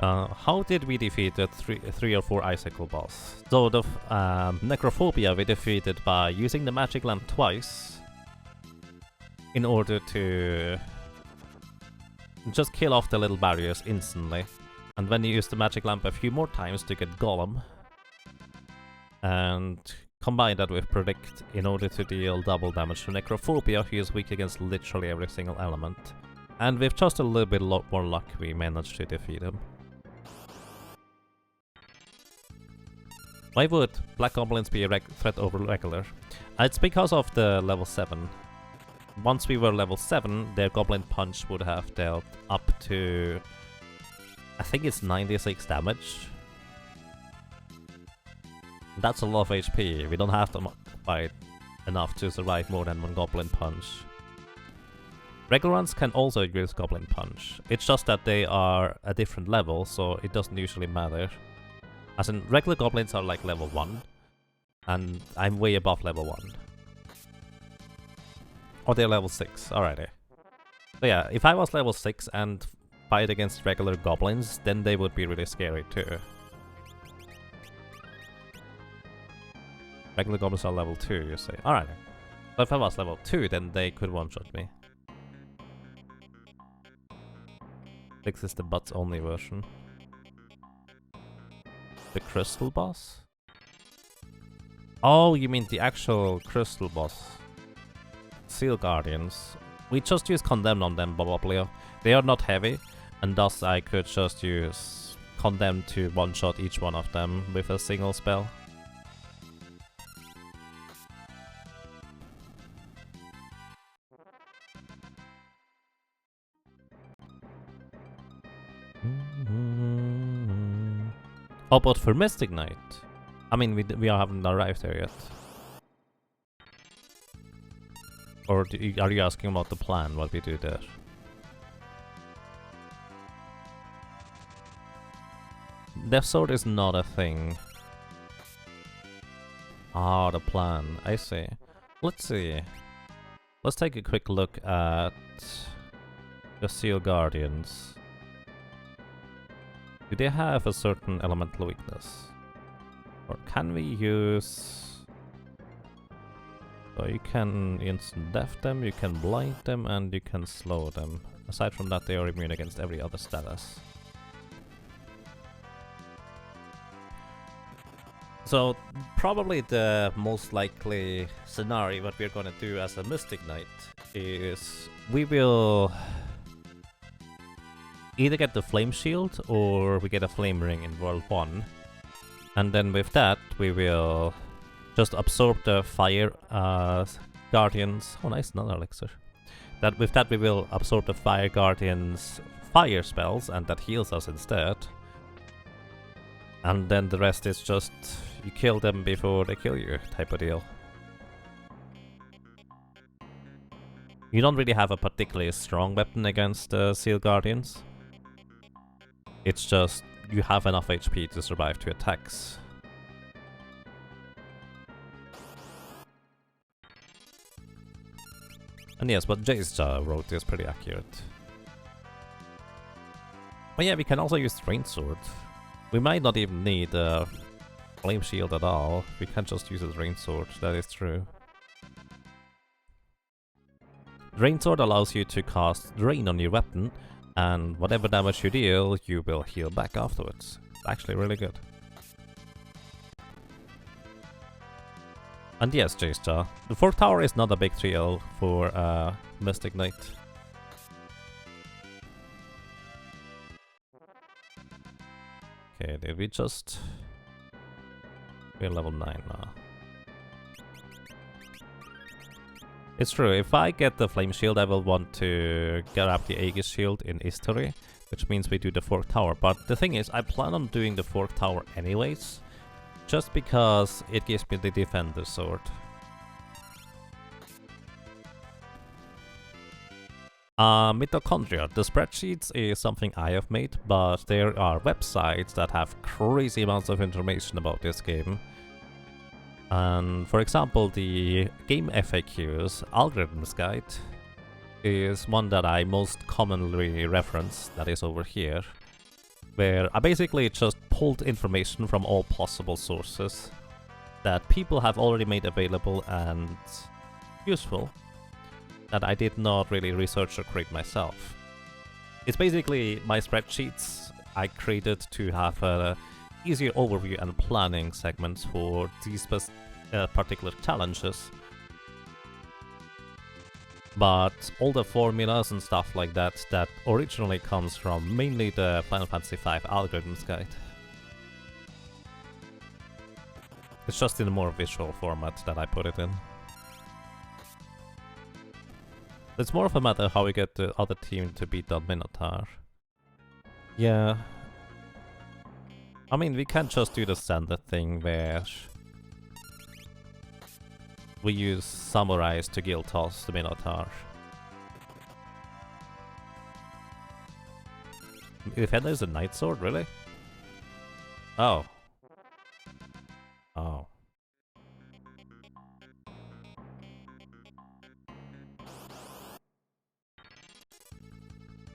How did we defeat the 3 or 4 icicle boss? So the Necrophobia we defeated by using the magic lamp twice in order to just kill off the little barriers instantly. And then you use the magic lamp a few more times to get Golem. And combine that with Predict in order to deal double damage to Necrophobia, who is weak against literally every single element. And with just a little bit more luck we managed to defeat him. Why would Black Goblins be a threat over regular? It's because of the level 7. Once we were level 7, their Goblin Punch would have dealt up to... I think it's 96 damage. That's a lot of HP. We don't have to fight enough to survive more than one Goblin Punch. Regular ones can also use Goblin Punch. It's just that they are a different level, so it doesn't usually matter. As in, regular goblins are like level 1, and I'm way above level 1. Or they're level 6, alrighty. So yeah, if I was level 6 and fight against regular goblins, then they would be really scary too. Regular goblins are level 2, you say. Alright. So if I was level 2, then they could one-shot me. 6 is the butts only version. The crystal boss? Oh, you mean the actual crystal boss. Seal Guardians. We just use Condemn on them, probably. They are not heavy, and thus I could just use Condemn to one-shot each one of them with a single spell. Oh, but for Mystic Knight, I mean, we haven't arrived there yet. Or are you asking about the plan, what we do there? Death Sword is not a thing. Ah, the plan, I see. Let's see. Let's take a quick look at the Seal Guardians. Do they have a certain elemental weakness? Or can we use... So you can instant death them, you can blind them, and you can slow them. Aside from that, they are immune against every other status. So probably the most likely scenario what we're gonna do as a Mystic Knight is we will either get the Flame Shield or we get a Flame Ring in World 1. And then with that we will just absorb the Fire Guardians. Oh nice, another elixir. With that we will absorb the Fire Guardians fire spells and that heals us instead. And then the rest is just you kill them before they kill you type of deal. You don't really have a particularly strong weapon against Seal Guardians. It's just you have enough HP to survive 2 attacks. And yes, what Jace wrote is pretty accurate. But yeah, we can also use Rain Sword. We might not even need a Flame Shield at all. We can just use a Rain Sword, that is true. Rain Sword allows you to cast Rain on your weapon, and whatever damage you deal, you will heal back afterwards. It's actually really good. And yes, Jace, the 4th tower is not a big deal for Mystic Knight. Okay, did we just... We're level 9 now. It's true, if I get the Flame Shield I will want to grab the Aegis Shield in History, which means we do the 4th tower. But the thing is, I plan on doing the 4th tower anyways, just because it gives me the Defender Sword. Mitochondria. The spreadsheets is something I have made, but there are websites that have crazy amounts of information about this game. And for example, the Game FAQs Algorithms Guide is one that I most commonly reference, that is over here, where I basically just pulled information from all possible sources that people have already made available and useful, that I did not really research or create myself. It's basically my spreadsheets I created to have a easier overview and planning segments for these particular challenges. But all the formulas and stuff like that originally comes from mainly the Final Fantasy V Algorithms Guide. It's just in a more visual format that I put it in. It's more of a matter how we get the other team to beat that Minotaur. Yeah. I mean, we can't just do the standard thing where we use samurais to guild toss the Minotaur. Defender is a Knight Sword, really? Oh. Oh.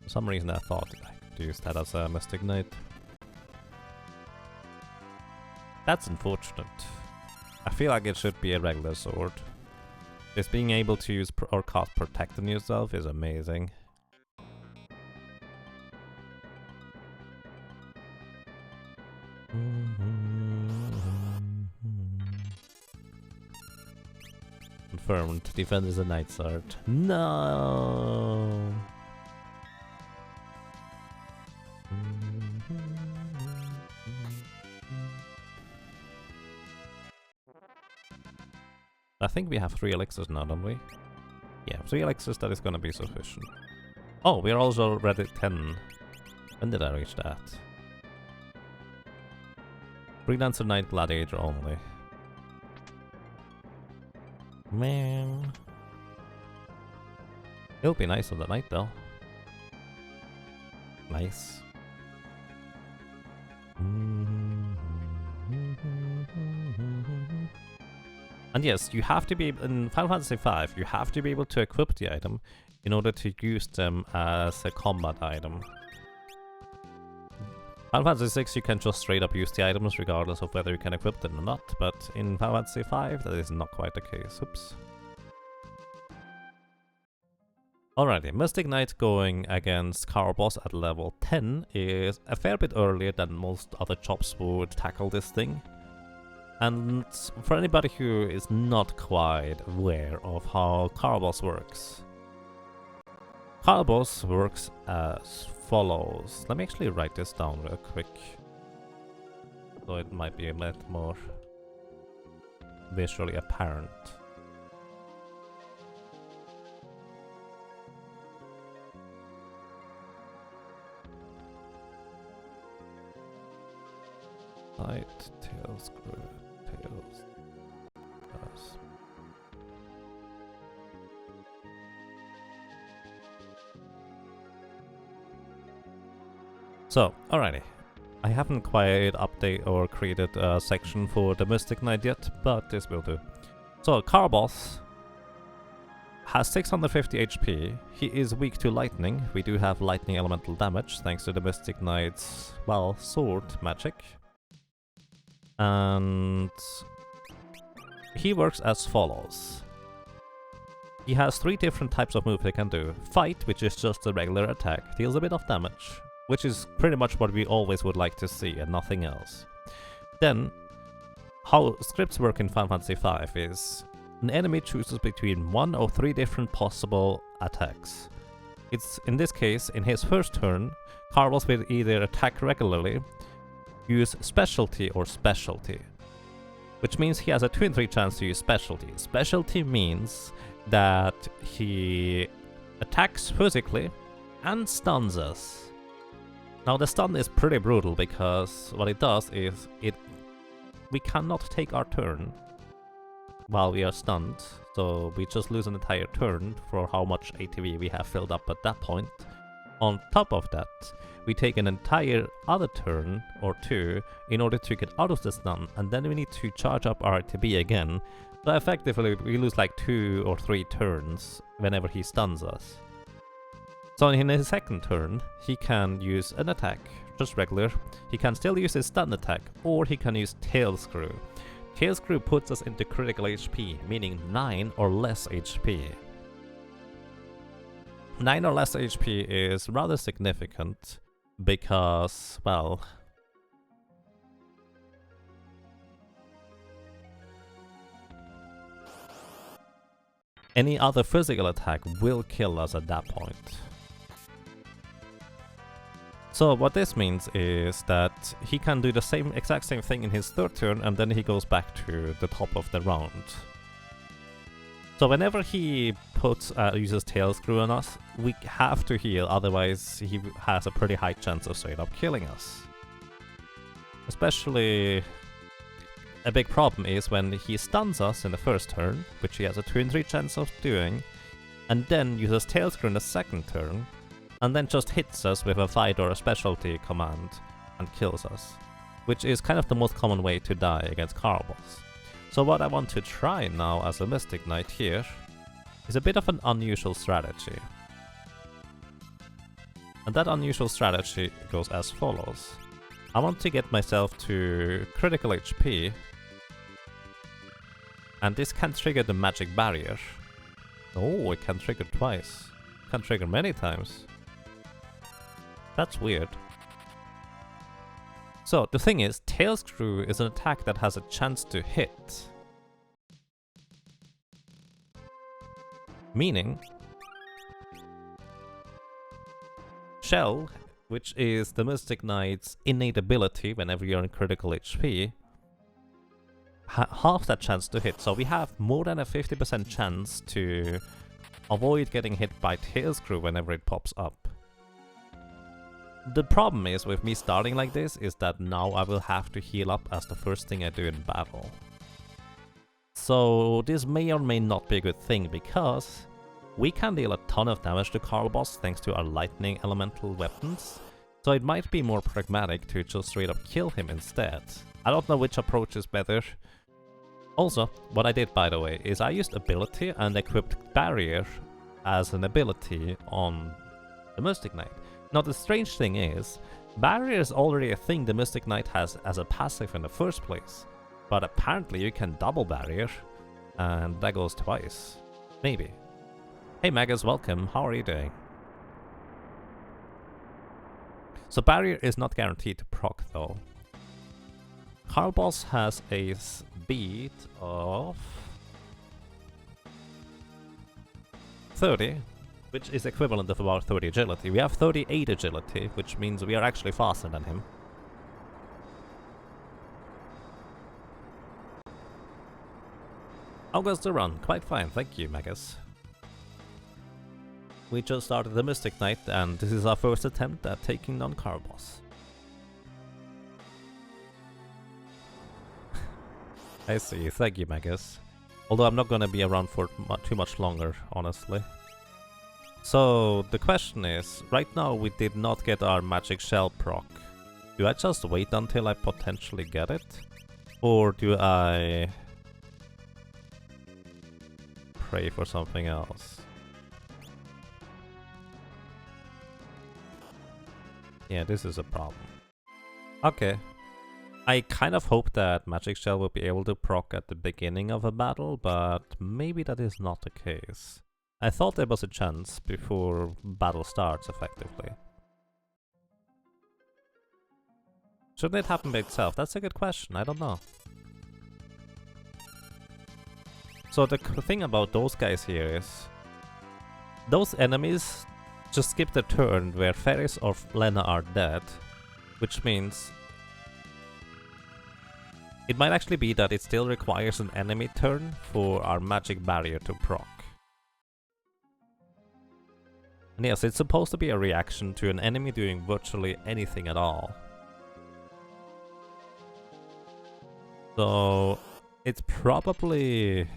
For some reason I thought I could use that as a Mystic Knight. That's unfortunate. I feel like it should be a regular sword. Just being able to use or cast Protect on yourself is amazing. confirmed. Defend is a Night Sword. No. I think we have 3 elixirs now, don't we? Yeah, 3 elixirs, that is gonna be sufficient. Oh, we're also already at 10. When did I reach that? Freelancer Knight Gladiator only. Man. It'll be nice on the night though. Nice. And yes, you have to be, in Final Fantasy V, you have to be able to equip the item in order to use them as a combat item. Final Fantasy VI, you can just straight up use the items regardless of whether you can equip them or not, but in Final Fantasy V, that is not quite the case. Oops. Alrighty, Mystic Knight going against Carbos at level 10 is a fair bit earlier than most other chops would tackle this thing. And for anybody who is not quite aware of how Carbos works. Carbos works as follows. Let me actually write this down real quick. So it might be a bit more visually apparent. Light, tail, screw, tails, does. So, alrighty. I haven't quite updated or created a section for the Mystic Knight yet, but this will do. So, Carbos has 650 HP. He is weak to lightning. We do have lightning elemental damage thanks to the Mystic Knight's, well, sword magic. And he works as follows. He has 3 different types of moves he can do. Fight, which is just a regular attack, deals a bit of damage, which is pretty much what we always would like to see and nothing else. Then, how scripts work in Final Fantasy V is an enemy chooses between 1 or 3 different possible attacks. It's, in this case, in his first turn, Carbos will either attack regularly, use specialty or specialty, which means he has a 2 in 3 chance to use specialty. Specialty means that he attacks physically and stuns us. Now the stun is pretty brutal because what it does is we cannot take our turn while we are stunned, so we just lose an entire turn for how much ATV we have filled up at that point. On top of that, we take an entire other turn or 2 in order to get out of the stun, and then we need to charge up our ATB again. So effectively, we lose like 2 or 3 turns whenever he stuns us. So in his second turn, he can use an attack, just regular. He can still use his stun attack, or he can use Tail Screw. Tail Screw puts us into critical HP, meaning 9 or less HP. 9 or less HP is rather significant because, well, any other physical attack will kill us at that point. So what this means is that he can do the exact same thing in his third turn, and then he goes back to the top of the round. So whenever he uses Tail Screw on us, we have to heal, otherwise he has a pretty high chance of straight up killing us. Especially, a big problem is when he stuns us in the first turn, which he has a 2 in 3 chance of doing, and then uses Tail Screw in the second turn, and then just hits us with a fight or a specialty command and kills us, which is kind of the most common way to die against Carbos. So what I want to try now as a Mystic Knight here is a bit of an unusual strategy. And that unusual strategy goes as follows. I want to get myself to critical HP, and this can trigger the magic barrier. Oh, it can trigger twice. It can trigger many times. That's weird. So, the thing is, Tail Screw is an attack that has a chance to hit. Meaning, Shell, which is the Mystic Knight's innate ability whenever you're in critical HP, half that chance to hit. So we have more than a 50% chance to avoid getting hit by Tail Screw whenever it pops up. The problem is with me starting like this is that now I will have to heal up as the first thing I do in battle. So this may or may not be a good thing, because we can deal a ton of damage to Carbos thanks to our lightning elemental weapons, so it might be more pragmatic to just straight up kill him instead. I don't know which approach is better. Also, what I did, by the way, is I used ability and equipped barrier as an ability on the Mystic Knight. Now the strange thing is, barrier is already a thing the Mystic Knight has as a passive in the first place, but apparently you can double barrier, and that goes twice. Maybe. Hey Magus, welcome, how are you doing? So barrier is not guaranteed to proc though. Carbos has a speed of 30, which is equivalent of about 30 agility. We have 38 agility, which means we are actually faster than him. How goes the run? Quite fine, thank you, Magus. We just started the Mystic Knight, and this is our first attempt at taking down Carbos. I see, thank you, Magus. Although I'm not gonna be around for too much longer, honestly. So, the question is, right now we did not get our Magic Shell proc. Do I just wait until I potentially get it? Or do I pray for something else? Yeah, this is a problem. Okay. I kind of hope that Magic Shell will be able to proc at the beginning of a battle, but maybe that is not the case. I thought there was a chance before battle starts, effectively. Shouldn't it happen by itself? That's a good question, I don't know. So the thing about those guys here is, those enemies just skip the turn where Ferris or Lena are dead, which means it might actually be that it still requires an enemy turn for our magic barrier to proc. And yes, it's supposed to be a reaction to an enemy doing virtually anything at all. So it's probably...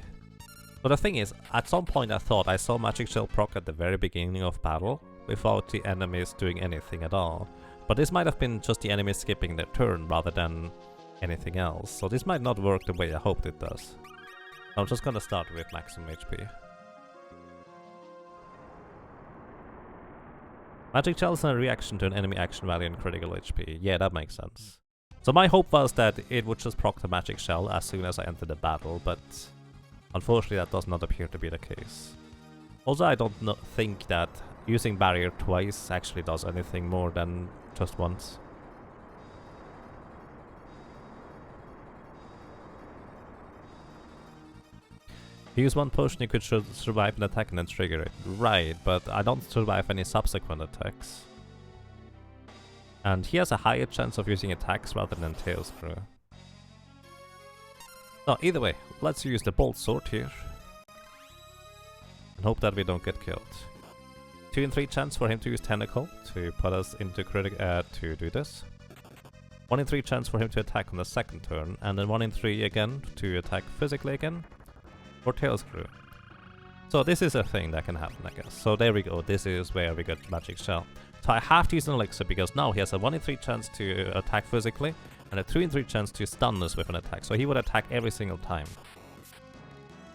But the thing is, at some point I thought I saw Magic Shell proc at the very beginning of battle, without the enemies doing anything at all. But this might have been just the enemies skipping their turn rather than anything else. So this might not work the way I hoped it does. I'm just gonna start with maximum HP. Magic Shell is a reaction to an enemy action value in critical HP. Yeah, that makes sense. So my hope was that it would just proc the Magic Shell as soon as I enter the battle, but unfortunately that does not appear to be the case. Also, I don't think that using barrier twice actually does anything more than just once. If you use one potion, you could survive an attack and then trigger it. Right, but I don't survive any subsequent attacks. And he has a higher chance of using attacks rather than Tail Screw. No, either way, let's use the Bolt Sword here. And hope that we don't get killed. 2 in 3 chance for him to use Tentacle to put us into to do this. 1 in 3 chance for him to attack on the second turn, and then 1 in 3 again to attack physically again, or Tail Screw. So this is a thing that can happen, I guess. So there we go, this is where we get Magic Shell. So I have to use an Elixir because now he has a 1 in 3 chance to attack physically, and a 2 in 3 chance to stun us with an attack. So he would attack every single time.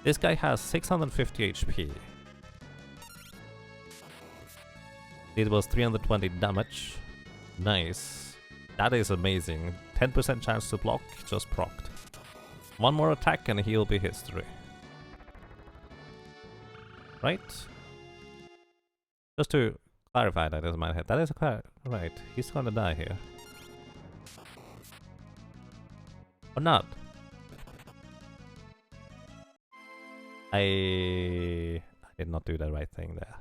This guy has 650 HP. It was 320 damage. Nice. That is amazing. 10% chance to block, just procced. One more attack and he'll be history. Right? Just to clarify that in my head. That is right. He's gonna die here. Or not. I did not do the right thing there.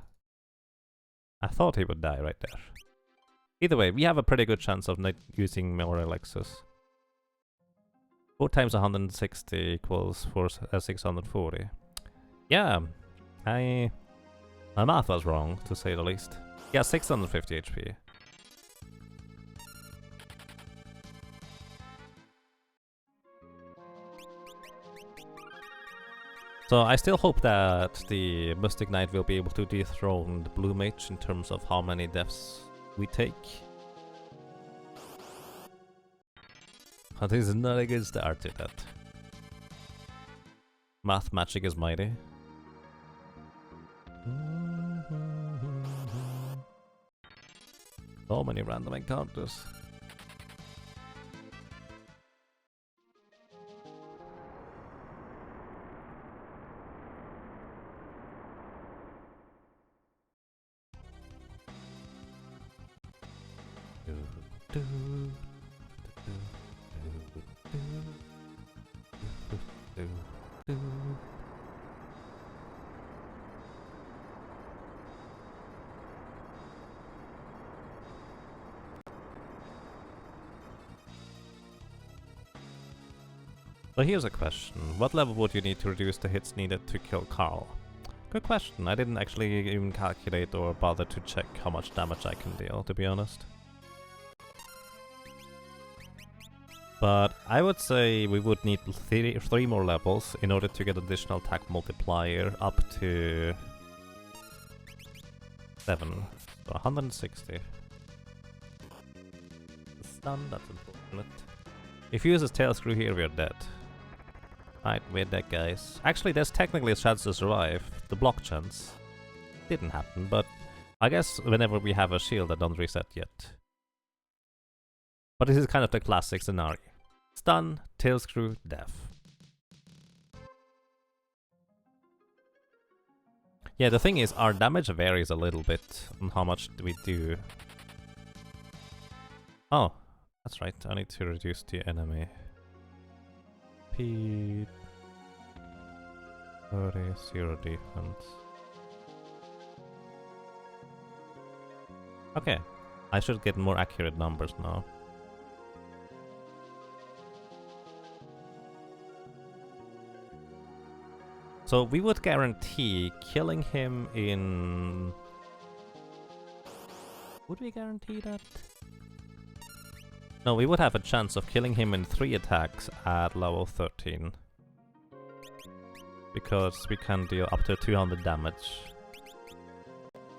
I thought he would die right there. Either way, we have a pretty good chance of not using more elixirs. 4 times 160 equals 640. Yeah, my math was wrong, to say the least. Yeah, 650 HP. So I still hope that the Mystic Knight will be able to dethrone the Blue Mage in terms of how many deaths we take. But this is not a good start to that. Math magic is mighty. So many random encounters. So here's a question. What level would you need to reduce the hits needed to kill Carl? Good question. I didn't actually even calculate or bother to check how much damage I can deal, to be honest. But I would say we would need 3 more levels in order to get additional attack multiplier up to 7. So 160. Stun, that's unfortunate. If he uses tail screw here, we are dead. Right, we're dead, guys. Actually, there's technically a chance to survive. The block chance. Didn't happen, but I guess whenever we have a shield that don't reset yet. But this is kind of the classic scenario. Stun, tail screw, death. Yeah, the thing is, our damage varies a little bit on how much we do. Oh, that's right, I need to reduce the enemy. P 30, 0 defense. Okay, I should get more accurate numbers now. So we would guarantee killing him in... Would we guarantee that? No, we would have a chance of killing him in 3 attacks at level 13. Because we can deal up to 200 damage.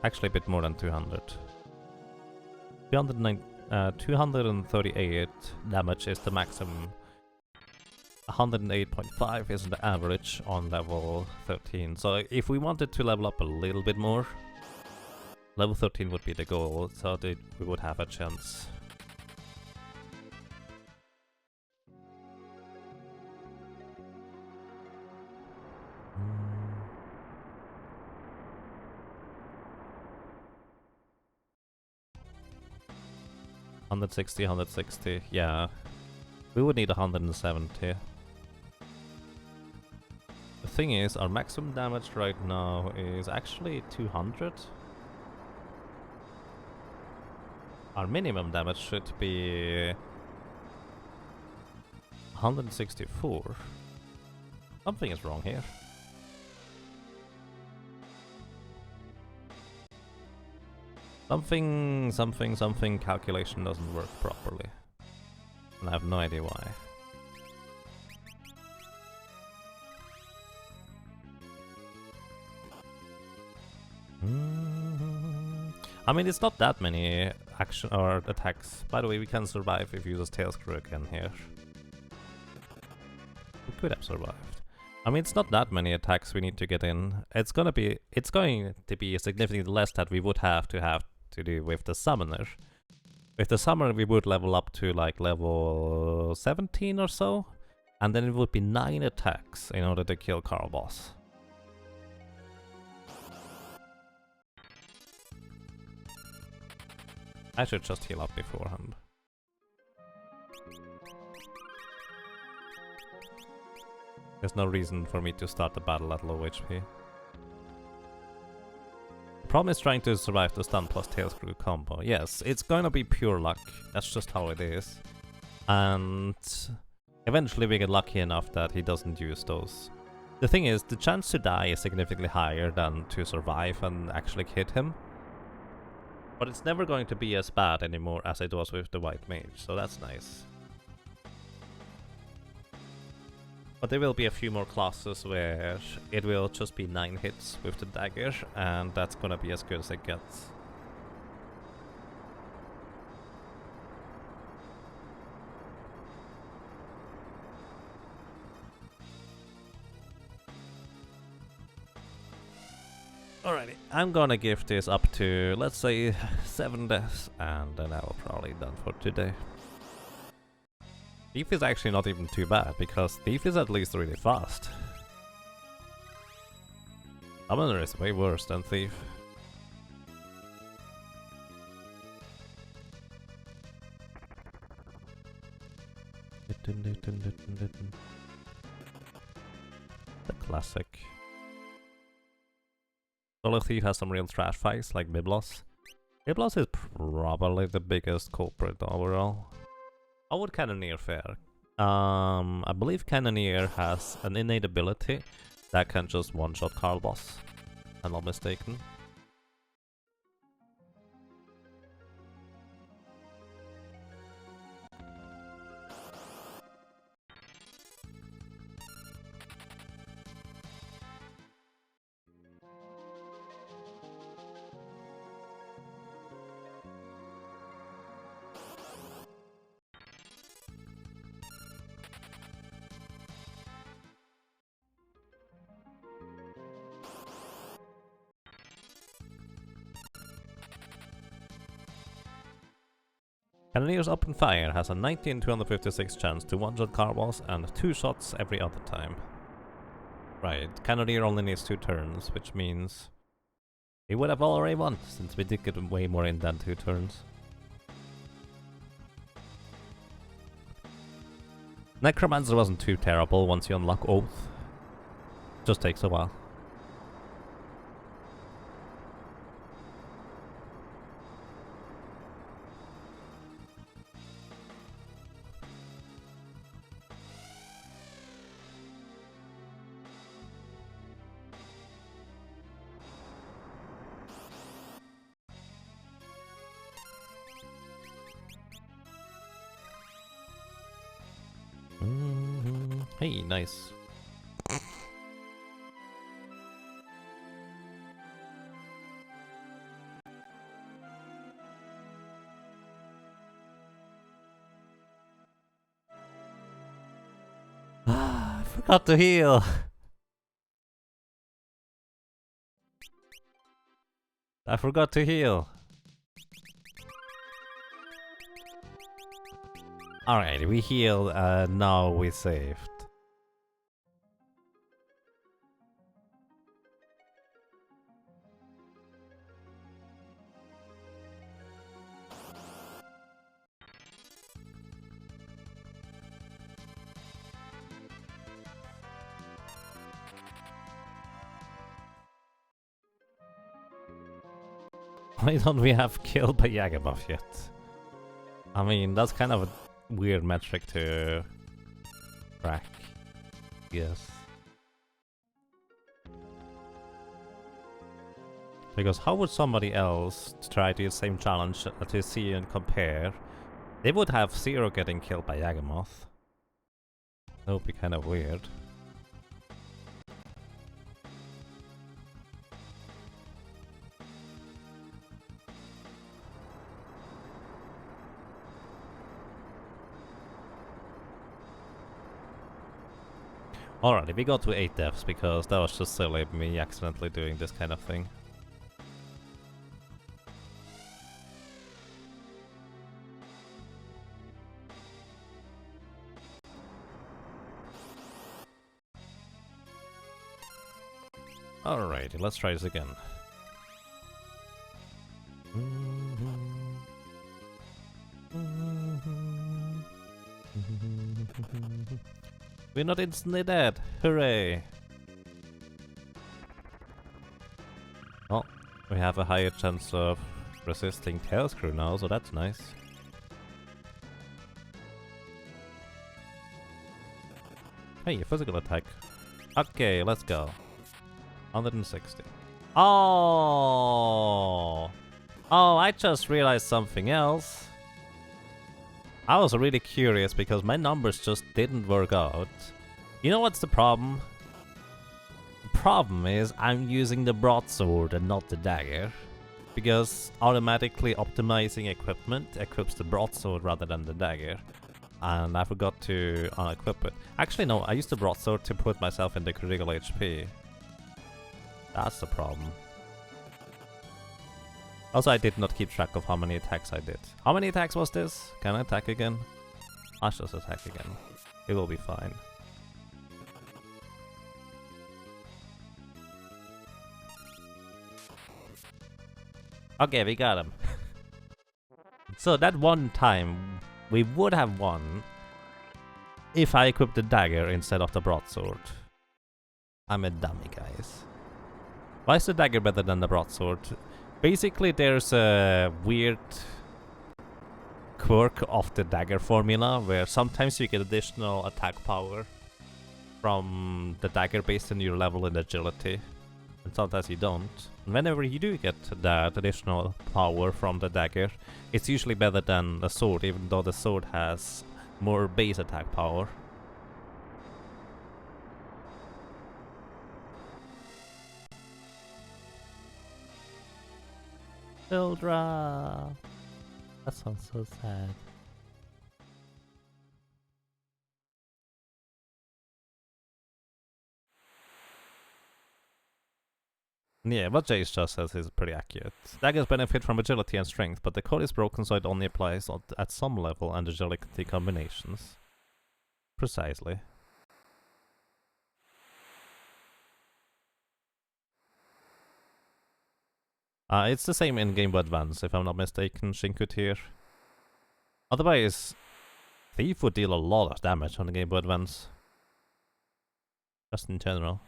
Actually a bit more than 200. 238 damage is the maximum. 108.5 is the average on level 13. So if we wanted to level up a little bit more, level 13 would be the goal, so that we would have a chance. $160, 160, yeah. We would need 170. The thing is, our maximum damage right now is actually 200. Our minimum damage should be 164. Something is wrong here. Something calculation doesn't work properly. And I have no idea why. I mean, it's not that many action or attacks. By the way, we can survive if you use tail screw again here. We could have survived. I mean, it's not that many attacks we need to get in. It's going to be significantly less that we would have to do with the summoner. With the summoner, we would level up to like level 17 or so, and then it would be 9 attacks in order to kill Carbos. I should just heal up beforehand. There's no reason for me to start the battle at low HP. problem is trying to survive the stun plus tail screw combo. Yes, it's gonna be pure luck. That's just how it is. And eventually we get lucky enough that he doesn't use those. The thing is, the chance to die is significantly higher than to survive and actually hit him. But it's never going to be as bad anymore as it was with the white mage, so that's nice. But there will be a few more classes where it will just be 9 hits with the dagger, and that's gonna be as good as it gets. Alrighty, I'm gonna give this up to, let's say, 7 deaths, and then I'll probably done for today. Thief is actually not even too bad, because Thief is at least really fast. Summoner is way worse than Thief. The classic. Solo Thief has some real trash fights, like Biblos. Biblos is probably the biggest culprit overall. How would Cannoneer fare? I believe Cannoneer has an innate ability that can just one-shot Carbos, if I'm not mistaken. Cannoneer's Open Fire has a 90 in 256 chance to one-shot Carbos and 2 shots every other time. Right, Cannoneer only needs 2 turns, which means he would have already won, since we did get way more in than 2 turns. Necromancer wasn't too terrible once you unlock Oath. Just takes a while. Hey, nice. I forgot to heal. I forgot to heal. Alright, we healed, now we saved. Why don't we have killed by Yagabuff yet? I mean, that's kind of a weird metric to track. Yes. Because how would somebody else try to do the same challenge to see and compare? They would have 0 getting killed by Yagamoth. That would be kind of weird. Alrighty, we got to 8 deaths because that was just silly me accidentally doing this kind of thing. Alrighty, let's try this again. We're not instantly dead! Hooray! Oh, We have a higher chance of resisting Tail Screw now, so that's nice. Hey, physical attack. Okay, let's go. 160. Oh! Oh, I just realized something else. I was really curious because my numbers just didn't work out. You know what's the problem? The problem is I'm using the broadsword and not the dagger. Because automatically optimizing equipment equips the broadsword rather than the dagger. And I forgot to unequip it. Actually no, I used the broadsword to put myself into critical HP. That's the problem. Also, I did not keep track of how many attacks I did. How many attacks was this? Can I attack again? I'll just attack again. It will be fine. Okay, we got him. So that one time, we would have won if I equipped the dagger instead of the broadsword. I'm a dummy, guys. Why is the dagger better than the broadsword? Basically, there's a weird quirk of the dagger formula where sometimes you get additional attack power from the dagger based on your level in agility, and sometimes you don't. And whenever you do get that additional power from the dagger, it's usually better than the sword, even though the sword has more base attack power. Sildra! That sounds so sad. Yeah, what Jace just says is pretty accurate. Daggers benefit from agility and strength, but the code is broken so it only applies at some level and agility combinations. Precisely. It's the same in Game Boy Advance, if I'm not mistaken, Shinkut here. Otherwise, Thief would deal a lot of damage on the Game Boy Advance. Just in general.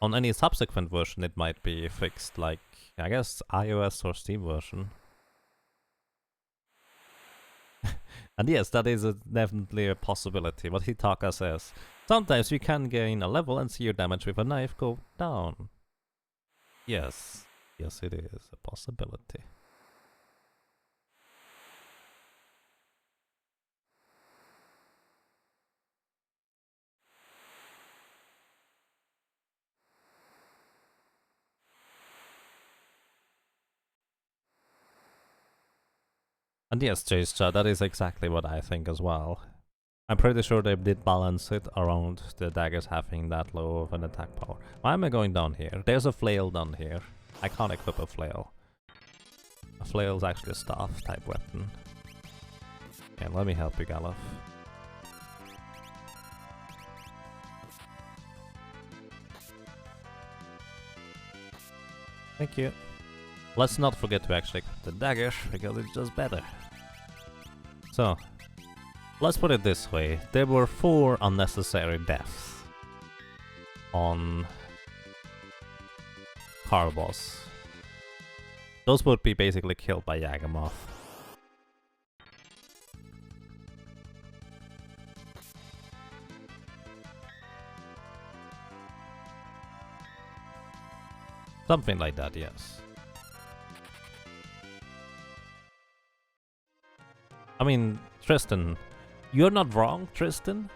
On any subsequent version it might be fixed, like, I guess, iOS or Steam version. And yes, that is definitely a possibility. What Hitaka says, sometimes you can gain a level and see your damage with a knife go down. Yes, yes it is a possibility. And yes, Jace, that is exactly what I think as well. I'm pretty sure they did balance it around the daggers having that low of an attack power. Why am I going down here? There's a flail down here. I can't equip a flail. A flail is actually a staff type weapon. Okay, let me help you, Galuf. Thank you. Let's not forget to actually equip the dagger, because it's just better. So, let's put it this way. There were 4 unnecessary deaths on Carbos. Those would be basically killed by Yagamoth. Something like that, yes. I mean, Tristan, you're not wrong, Tristan.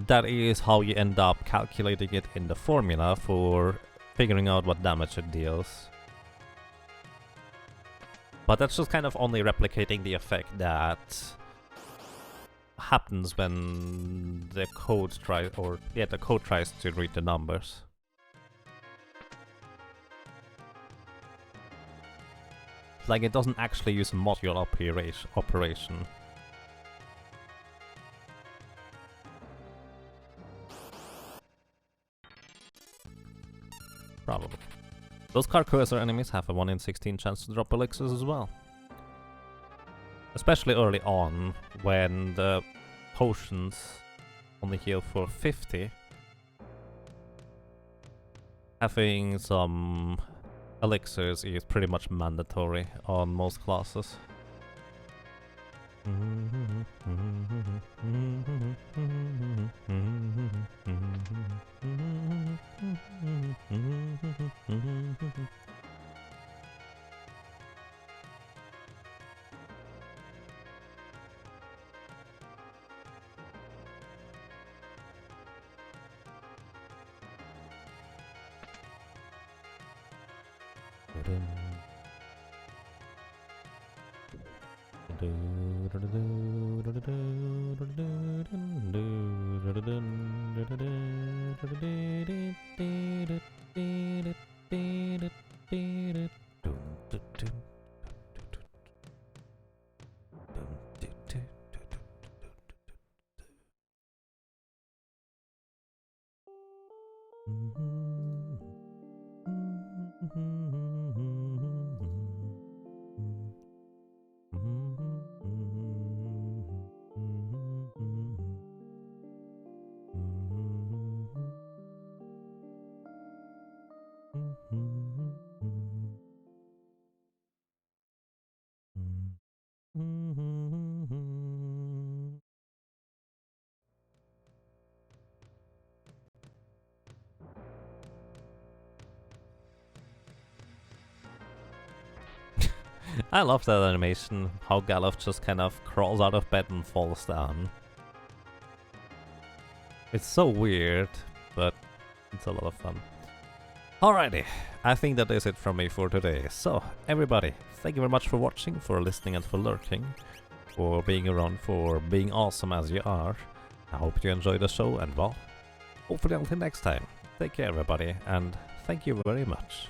That is how you end up calculating it in the formula for figuring out what damage it deals. But that's just kind of only replicating the effect that happens when the code tries, the code tries to read the numbers. Like, it doesn't actually use a module operation. Probably. Those Carcosa enemies have a 1 in 16 chance to drop elixirs as well. Especially early on, when the potions only heal for 50. Having some elixirs is pretty much mandatory on most classes. I love that animation, how Galuf just kind of crawls out of bed and falls down. It's so weird, but it's a lot of fun. Alrighty, I think that is it from me for today. So, everybody, thank you very much for watching, for listening and for lurking, for being around, for being awesome as you are. I hope you enjoyed the show, and well, hopefully until next time. Take care everybody, and thank you very much.